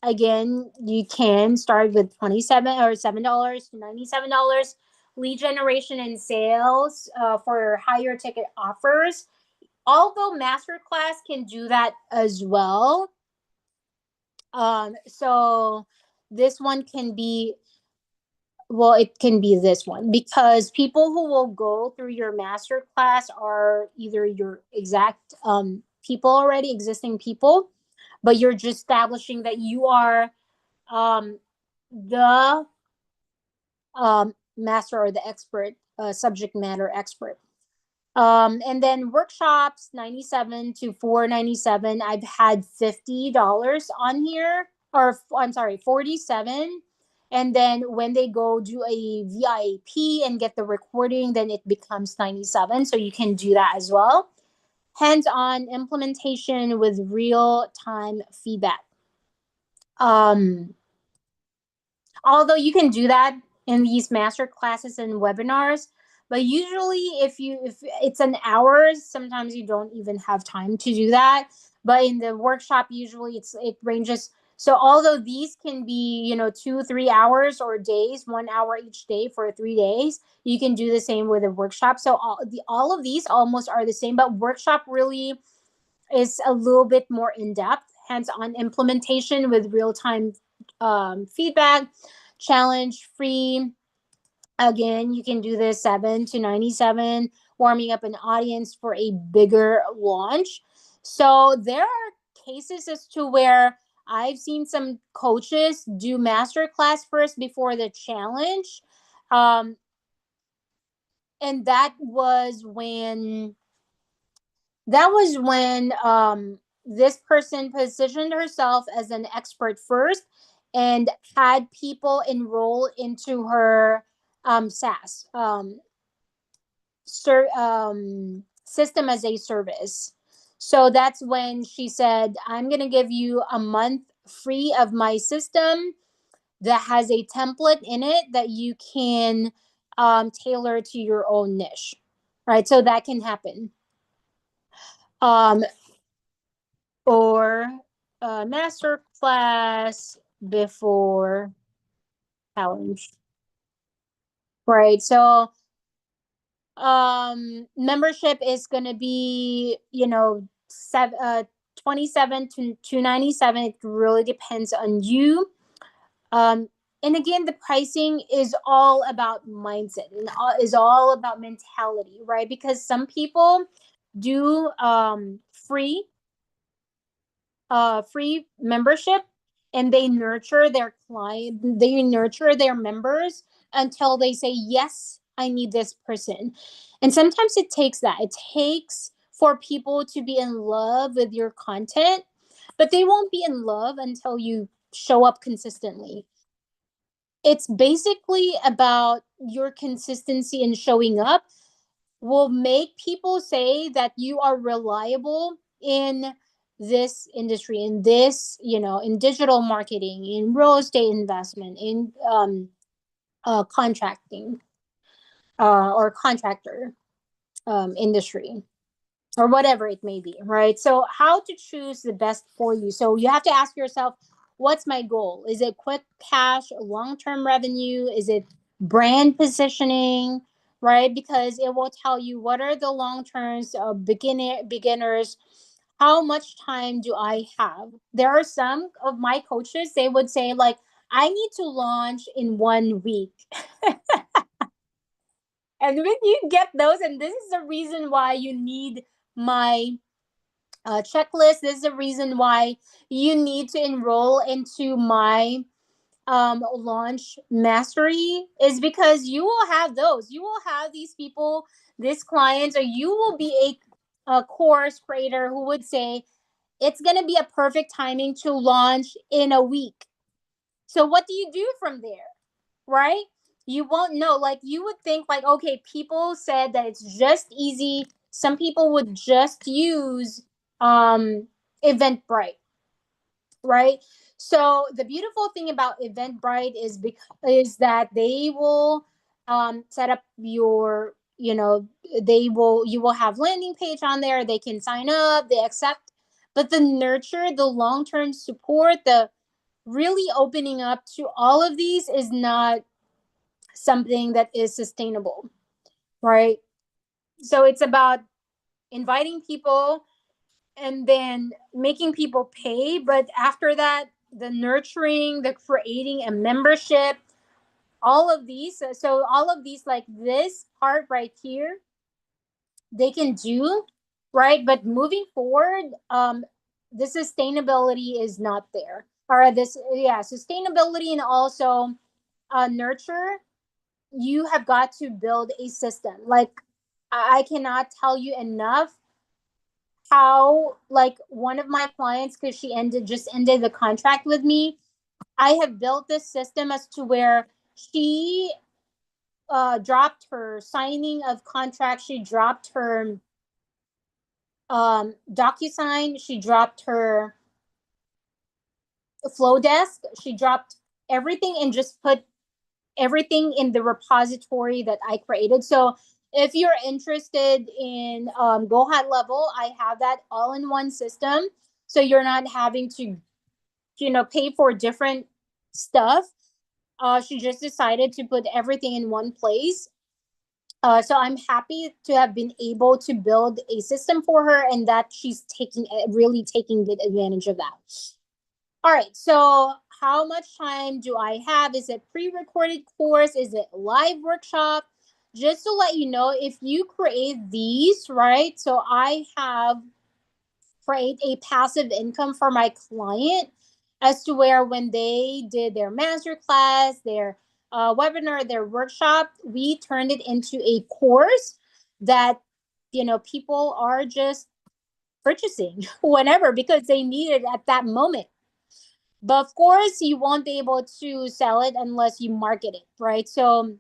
Again, you can start with 27 or $7 to $97. Lead generation and sales for higher ticket offers. Although masterclass can do that as well. So this one can be, well, it can be this one, because people who will go through your master class are either your exact people already, existing people, but you're just establishing that you are the master or the expert, subject matter expert. And then workshops, 97 to 497. I've had $50 on here, or I'm sorry, 47. And then when they go do a VIP and get the recording, then it becomes 97. So you can do that as well. Hands-on implementation with real-time feedback. Although you can do that in these master classes and webinars, but usually if it's an hour, sometimes you don't even have time to do that. But in the workshop, usually it ranges. So although these can be 2-3 hours or days, 1 hour each day for 3 days, you can do the same with a workshop. So all of these almost are the same, but workshop really is a little bit more in depth, hands-on implementation with real-time feedback, challenge free. Again, you can do this 7 to 97, warming up an audience for a bigger launch. So there are cases as to where I've seen some coaches do masterclass first before the challenge. Um, and that was when this person positioned herself as an expert first and had people enroll into her SaaS system as a service. So that's when she said, I'm going to give you a month free of my system that has a template in it that you can tailor to your own niche. Right. So that can happen. Um, or master class before challenge. Right. So membership is going to be 27 to 297. It really depends on you. um and again, the pricing is all about mindset and is all about mentality, right? Because some people do free membership, and they nurture their client, they nurture their members until they say, yes, I need this person. And sometimes it takes that. It takes for people to be in love with your content, but they won't be in love until you show up consistently. It's basically about your consistency in showing up will make people say that you are reliable in this industry, in this, in digital marketing, in real estate investment, in contracting, or contractor industry, or whatever it may be, right? So, how to choose the best for you? So, you have to ask yourself, what's my goal? Is it quick cash, long term revenue? Is it brand positioning? Right? Because it will tell you what are the long terms of beginners. How much time do I have? There are some of my coaches, they would say, like, I need to launch in 1 week. And when you get those, and this is the reason why you need my checklist. This is the reason why you need to enroll into my launch mastery, is because you will have those. You will have these people, these clients, or you will be a course creator who would say, it's going to be a perfect timing to launch in a week. So what do you do from there? Right? You won't know. Like, you would think, like, okay, people said that it's just easy. Some people would just use Eventbrite, right? So the beautiful thing about Eventbrite is that they will set up your, you will have landing page on there. They can sign up, they accept, but the nurture, the long term support, the really opening up to all of these is not something that is sustainable, right? So it's about inviting people and then making people pay. But after that, the nurturing, the creating a membership, all of these. So all of these, like this part right here, they can do, right? But moving forward, the sustainability is not there. Or this, yeah, sustainability and also nurture, you have got to build a system. Like, I cannot tell you enough how, like, one of my clients, because she ended the contract with me, I have built this system as to where she dropped her signing of contract, she dropped her DocuSign, she dropped her Flowdesk, she dropped everything and just put everything in the repository that I created. So if you're interested in Go High Level, I have that all in one system. So you're not having to, pay for different stuff. She just decided to put everything in one place. So I'm happy to have been able to build a system for her, and that she's really taking good advantage of that. All right. So how much time do I have? Is it pre-recorded course? Is it live workshop? Just to let you know, if you create these, right? So I have create a passive income for my client. as to where when they did their master class, their webinar, their workshop, we turned it into a course that, people are just purchasing whenever because they need it at that moment. But of course, you won't be able to sell it unless you market it, right? So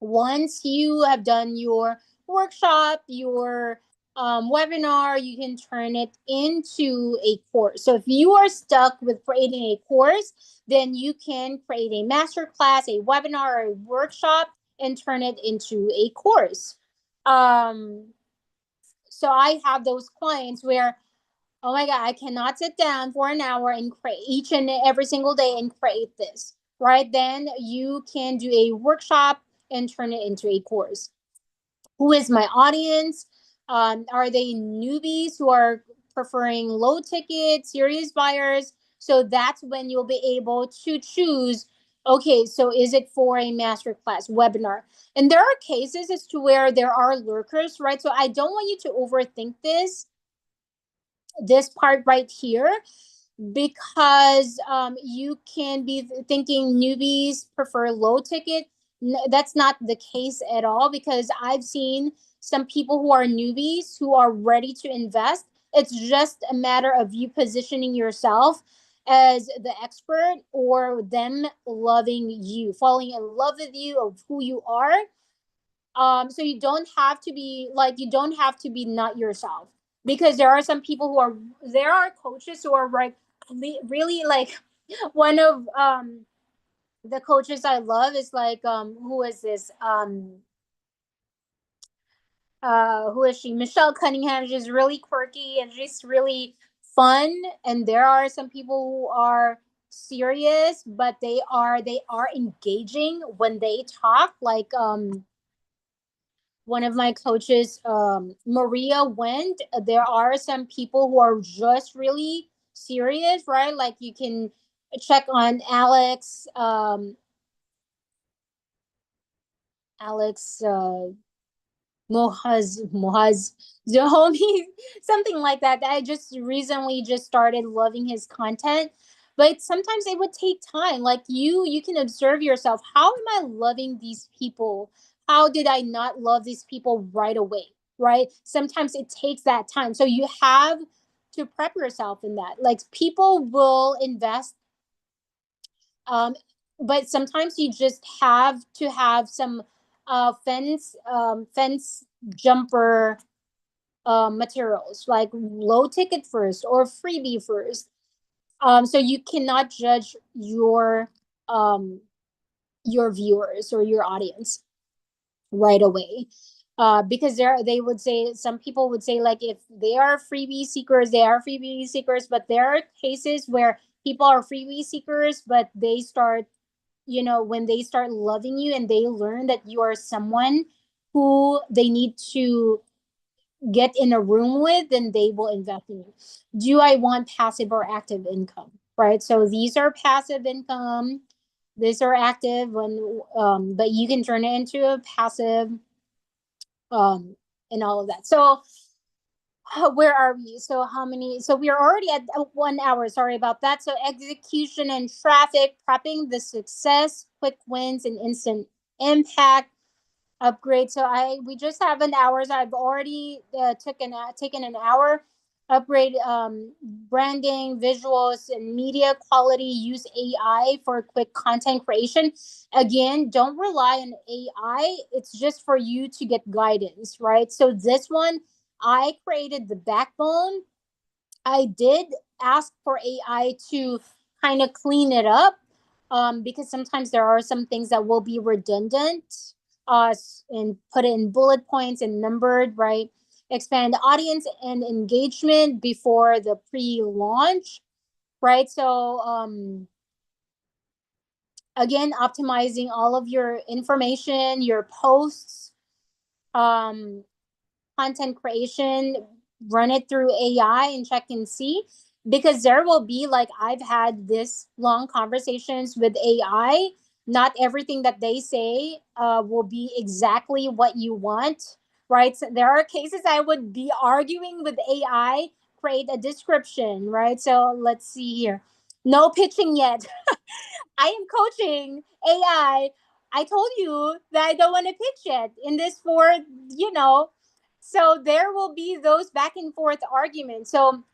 once you have done your workshop, your webinar, you can turn it into a course. So if you are stuck with creating a course, then you can create a master class, a webinar, or a workshop, and turn it into a course. Um, so I have those clients where, oh my God, I cannot sit down for an hour and create each and every single day and create this, right? Then you can do a workshop and turn it into a course. Who is my audience? Are they newbies who are preferring low ticket, serious buyers? So that's when you'll be able to choose. Okay, so is it for a masterclass webinar? And there are cases as to where there are lurkers, right? So I don't want you to overthink this part right here, because you can be thinking newbies prefer low ticket. That's not the case at all, because I've seen some people who are newbies who are ready to invest. It's just a matter of you positioning yourself as the expert, or them loving you, falling in love with you, of who you are. So you don't have to be like, you don't have to be not yourself, because there are some people who are, there are coaches who are like really like one of the coaches I love is like who is this who is she, Michelle Cunningham. She's really quirky and she's really fun. And there are some people who are serious, but they are engaging when they talk, like one of my coaches, Maria went. There are some people who are just really serious, right? Like you can check on Alex Mohaz Zohomi, something like that. I just recently just started loving his content. But sometimes it would take time. Like you can observe yourself. How am I loving these people? How did I not love these people right away? Right? Sometimes it takes that time. So you have to prep yourself in that. Like people will invest, um, but sometimes you just have to have some fence jumper materials, like low ticket first or freebie first. So you cannot judge um, your viewers or your audience right away. Because they would say, some people would say, like, if they are freebie seekers, they are freebie seekers. But there are cases where people are freebie seekers, but they start, when they start loving you and they learn that you are someone who they need to get in a room with, then they will invest in you. Do I want passive or active income? Right. So these are passive income. These are active when, but you can turn it into a passive, and all of that. So where are we? So how many? So we are already at 1 hour. Sorry about that. So execution and traffic, prepping the success, quick wins, and instant impact. Upgrade. So we just have an hour. So I've already taken an hour. Upgrade branding, visuals, and media quality. Use AI for quick content creation. Again, don't rely on AI. It's just for you to get guidance, right? So this one, I created the backbone. I did ask for AI to kind of clean it up, because sometimes there are some things that will be redundant, and put it in bullet points and numbered, right? Expand audience and engagement before the pre-launch, right? So again, optimizing all of your information, your posts, um, content creation, run it through AI and check and see. Because there will be, like, I've had this long conversations with AI. Not everything that they say will be exactly what you want, right? So there are cases I would be arguing with AI, create a description, right? So let's see here. No pitching yet. I am coaching AI. I told you that I don't want to pitch yet in this for, you know, so there will be those back and forth arguments. So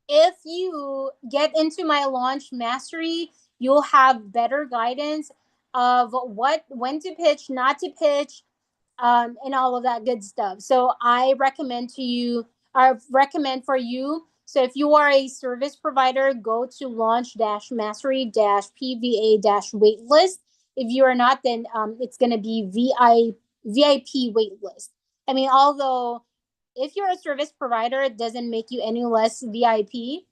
if you get into my launch mastery, you'll have better guidance of what, when to pitch, not to pitch, and all of that good stuff. So I recommend to you, I recommend for you. So if you are a service provider, go to launch mastery PVA waitlist. If you are not, then it's going to be VIP waitlist. I mean, although if you're a service provider, it doesn't make you any less VIP.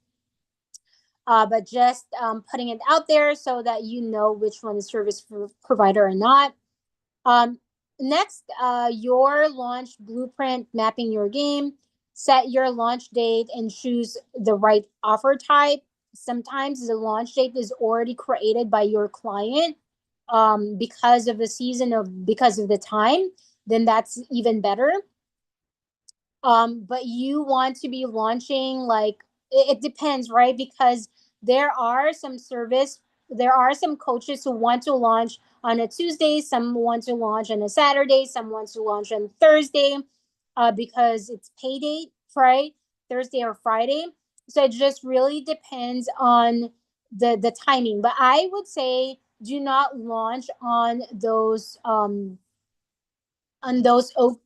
But just putting it out there so that you know which one is service provider or not. um, Next, your launch blueprint, mapping your game, set your launch date, and choose the right offer type. Sometimes the launch date is already created by your client because of the season of because of the time. Then that's even better. But you want to be launching like it depends, right? Because there are some service, there are some coaches who want to launch on a Tuesday, some want to launch on a Saturday, some want to launch on Thursday, because it's pay date, right? Thursday or Friday. So it just really depends on the timing. But I would say do not launch on those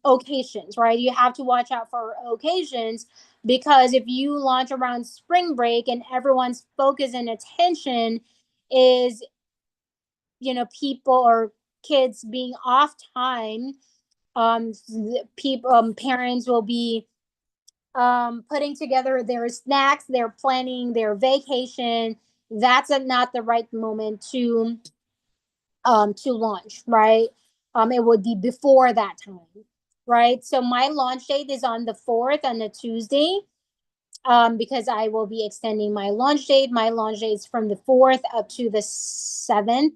occasions, right? You have to watch out for occasions, because if you launch around spring break and everyone's focus and attention is, people or kids being off time, people, parents will be putting together their snacks, they're planning their vacation. That's not the right moment to launch, right? It would be before that time, right? So my launch date is on the 4th, on the Tuesday, because I will be extending my launch date. My launch date is from the 4th up to the 7th.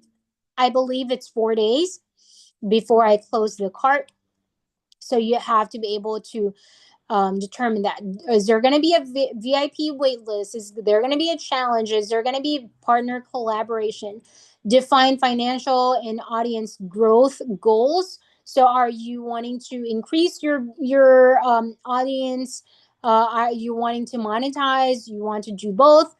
I believe it's 4 days before I close the cart. So you have to be able to determine that. Is there going to be a VIP wait list? Is there going to be a challenge? Is there going to be partner collaboration? Define financial and audience growth goals. So are you wanting to increase your audience? Are you wanting to monetize? You want to do both?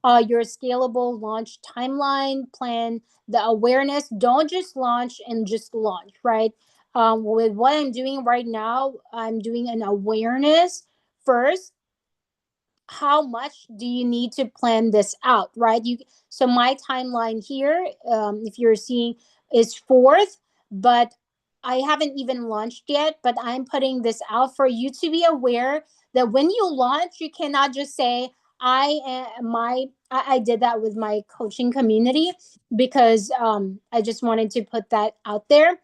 Your scalable launch timeline, plan the awareness. Don't just launch and just launch, right? With what I'm doing right now, I'm doing an awareness first. How much do you need to plan this out, right? So my timeline here, if you're seeing, is 4th, but I haven't even launched yet. But I'm putting this out for you to be aware that when you launch, you cannot just say I did that with my coaching community, because I just wanted to put that out there.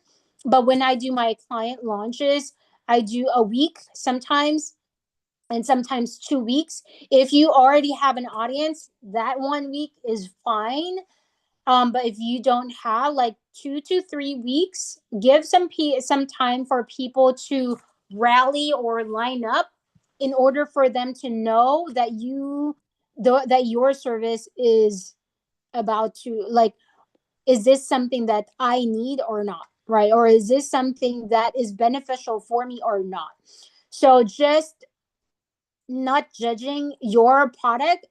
But when I do my client launches, I do a week sometimes, and sometimes 2 weeks. If you already have an audience, that 1 week is fine. But if you don't have, like, 2 to 3 weeks, give some time for people to rally or line up, in order for them to know that that your service is about to, like, is this something that I need or not, right? Or is this something that is beneficial for me or not? So just not judging your product,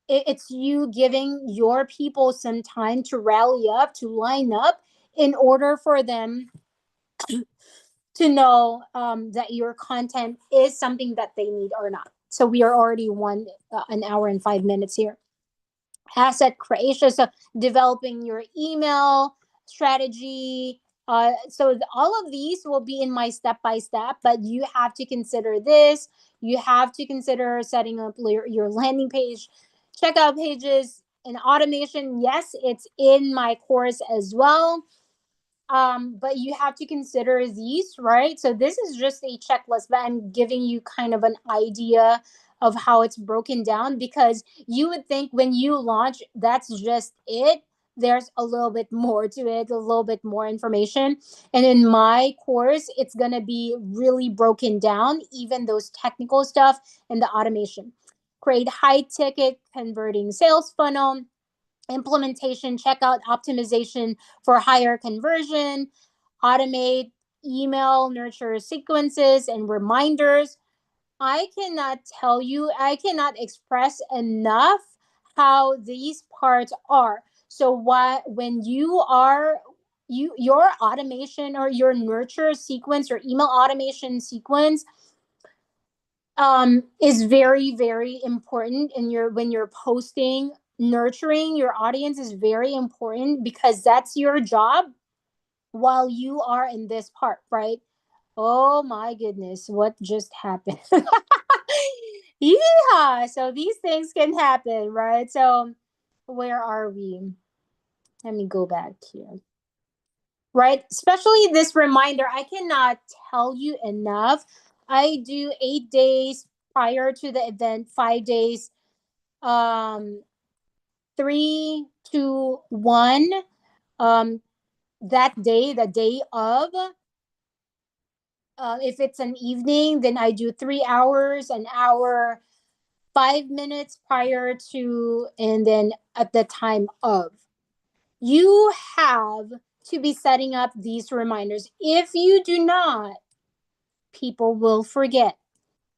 it's you giving your people some time to rally up, to line up, in order for them to know that your content is something that they need or not. So we are already an hour and 5 minutes here. Asset creation, so developing your email strategy. So all of these will be in my step by step, but you have to consider this. You have to consider setting up your landing page, checkout pages, and automation. Yes, it's in my course as well. But you have to consider these, right? So this is just a checklist, but I'm giving you kind of an idea of how it's broken down, because you would think when you launch, that's just it. There's a little bit more to it, a little bit more information. And in my course, it's going to be really broken down, even those technical stuff and the automation. create high ticket converting sales funnel, implementation, checkout optimization for higher conversion, automate email nurture sequences and reminders. I cannot tell you, I cannot express enough how these parts are. So what when you are your automation or your nurture sequence or email automation sequence is very very important in your when you're posting. Nurturing your audience is very important because that's your job while you are in this part, right? Oh my goodness, what just happened? Yeah, so these things can happen, right? So where are we? Let me go back here. Right? Especially this reminder, I cannot tell you enough. I do 8 days prior to the event, 5 days, um, 3, 2, 1. Um, that day, the day of, if it's an evening, then I do 3 hours, an hour, 5 minutes prior to, and then at the time of. You have to be setting up these reminders. If you do not, people will forget,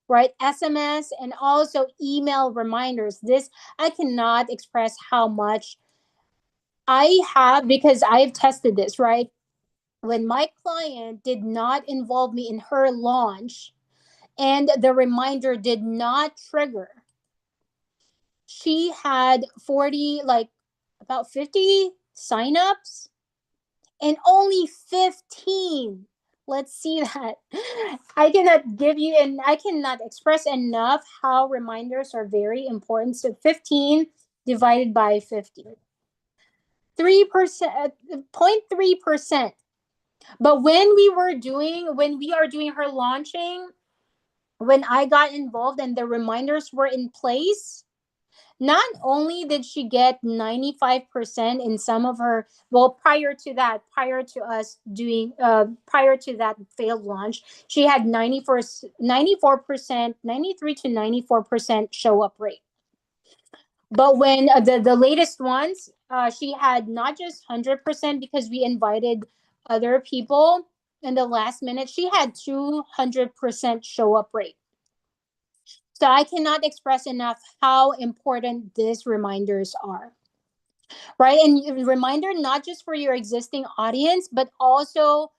right? SMS and also email reminders. This, I cannot express how much I have because I've tested this, right? When my client did not involve me in her launch and the reminder did not trigger, she had 40, like about 50 signups and only 15. Let's see that. I cannot give you, and I cannot express enough how reminders are very important. So 15 divided by 50. 3%, 0.3%. But when we are doing her launching, when I got involved and the reminders were in place, not only did she get 95% in some of her, well, prior to us doing, prior to that failed launch, she had 94%, 93 to 94% show up rate. But when the latest ones, she had not just 100% because we invited other people in the last minute, she had 200% show up rate. So I cannot express enough how important these reminders are, right? And reminder not just for your existing audience, but also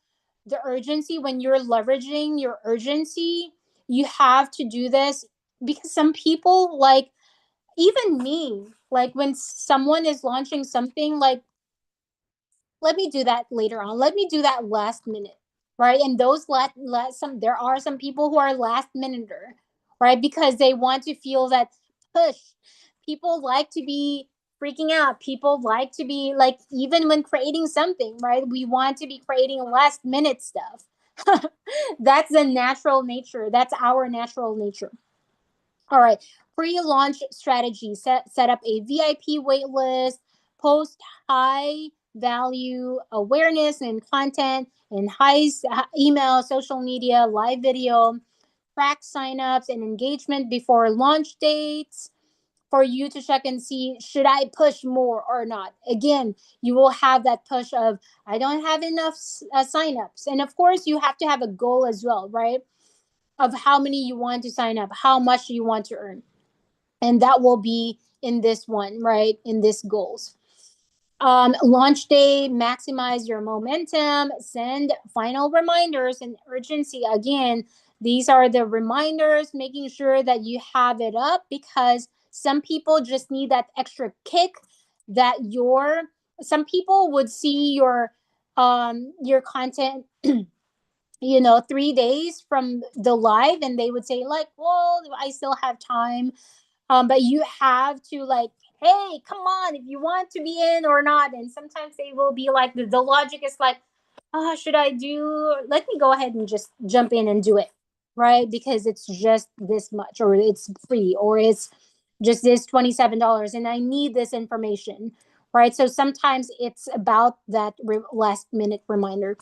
the urgency. When you're leveraging your urgency, you have to do this because some people, like even me, like when someone is launching something, like let me do that later on. Let me do that last minute, right? And those some there are some people who are last minuter, right? Because they want to feel that push. People like to be freaking out. People like to be like even when creating something, right? We want to be creating last minute stuff. That's the natural nature. That's our natural nature. All right. Pre-launch strategy. Set up a VIP wait list, post high value awareness and content in email, social media, live video, track signups and engagement before launch dates for you to check and see should I push more or not. Again, you will have that push of I don't have enough signups. And of course, you have to have a goal as well, right? Of how many you want to sign up, how much you want to earn, and that will be in this one, right? In this goals. Launch day, maximize your momentum, send final reminders and urgency. Again, these are the reminders, making sure that you have it up because some people just need that extra kick that some people would see your content 3 days from the live and they would say like, well, I still have time. But you have to like, hey, come on, if you want to be in or not. And sometimes they will be like, the logic is like, should I do, let me go ahead and just jump in and do it, right? Because it's just this much, or it's free, or it's just this $27 and I need this information, right? So sometimes it's about that last minute reminder.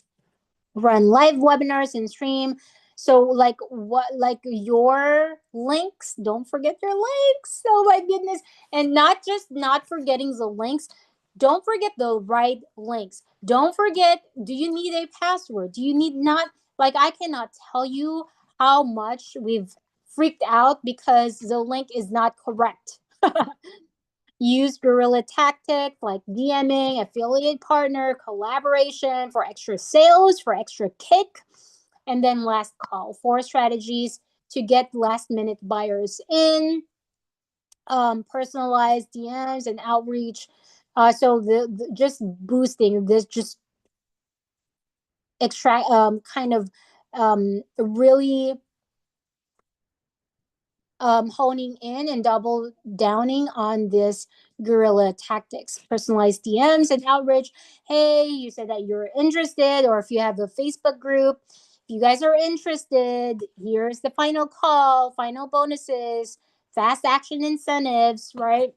Run live webinars and stream So like what, like your links, don't forget your links. Oh my goodness. And not just not forgetting the links, don't forget the right links. Don't forget, do you need a password? Do you need not, like I cannot tell you how much we've freaked out because the link is not correct. Use guerrilla tactics like DMing, affiliate partner, collaboration for extra sales, for extra kick. And then last call, four strategies to get last minute buyers in, personalized DMs and outreach. So the just boosting this, just extract, kind of really honing in and double downing on this guerrilla tactics, personalized DMs and outreach. Hey, you said that you're interested, or if you have a Facebook group, if you guys are interested, here's the final call, final bonuses, fast action incentives, right?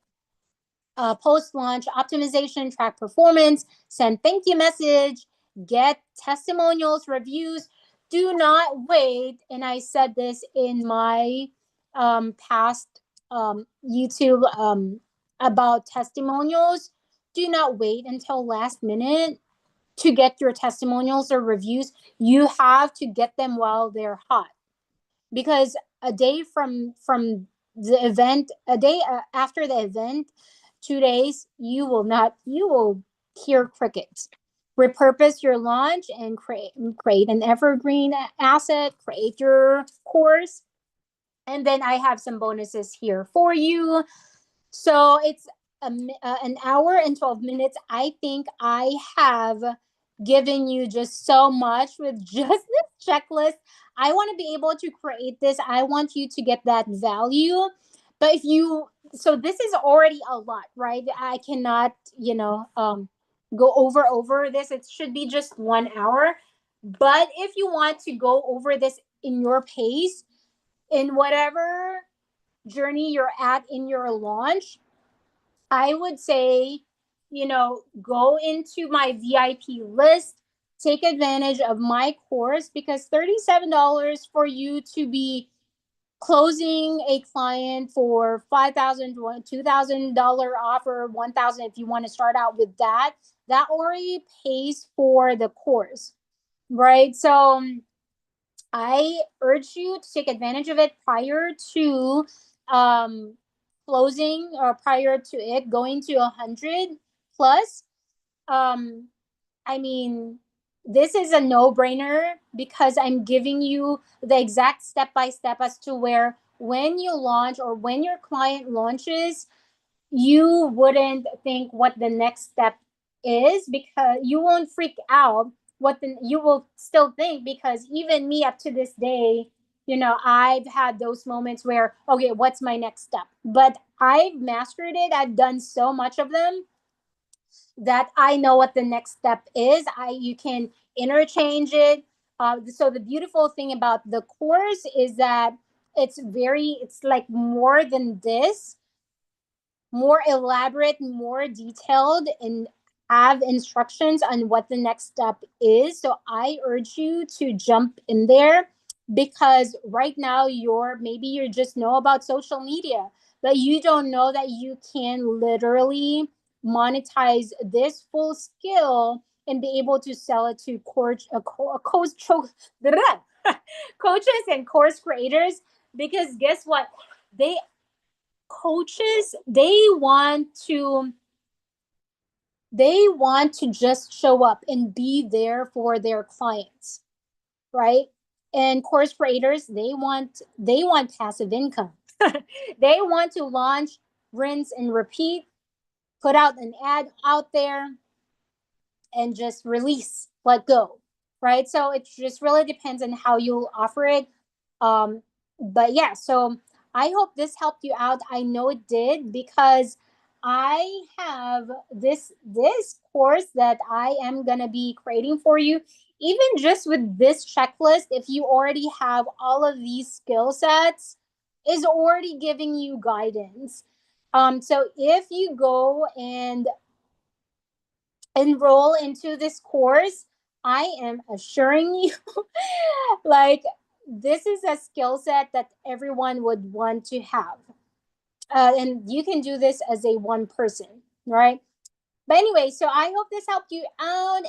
Post launch optimization, track performance, send thank you message, get testimonials, reviews. Do not wait. And I said this in my past YouTube about testimonials. Do not wait until last minute to get your testimonials or reviews. You have to get them while they're hot, because a day from the event, a day after the event, 2 days, you will hear crickets. Repurpose your launch and create an evergreen asset, create your course. And then I have some bonuses here for you. So it's an hour and 12 minutes. I think I have given you just so much with just this checklist. I want to be able to create this. I want you to get that value. But if you, so this is already a lot, right? I cannot, go over this. It should be just 1 hour. But if you want to go over this in your pace, in whatever journey you're at in your launch, I would say, go into my VIP list, take advantage of my course, because $37 for you to be closing a client for 5,000, $2,000 offer, 1,000 if you want to start out with that, that already pays for the course, right? So I urge you to take advantage of it prior to um, closing, or prior to it going to 100 plus. Um, I mean, this is a no brainer because I'm giving you the exact step by step as to where when you launch or when your client launches, you wouldn't think what the next step is, because you won't freak out. You will still think, because even me up to this day, I've had those moments where, okay, what's my next step? But I've mastered it. I've done so much of them that I know what the next step is. You can interchange it. So the beautiful thing about the course is that it's like more than this, more elaborate, more detailed, and have instructions on what the next step is. So I urge you to jump in there, because right now maybe you just know about social media, but you don't know that you can literally monetize this full skill and be able to sell it to coaches and course creators. Because guess what? They coaches, they want to just show up and be there for their clients, right? And course creators, they want passive income. They want to launch, rinse and repeat, put out an ad out there, and just release, let go, right? So it just really depends on how you offer it. But yeah, so I hope this helped you out. I know it did, because I have this course that I am gonna be creating for you. Even just with this checklist, if you already have all of these skill sets, is already giving you guidance. So if you go and enroll into this course, I am assuring you, like, this is a skill set that everyone would want to have. And you can do this as a one person, right? But anyway, so I hope this helped you out.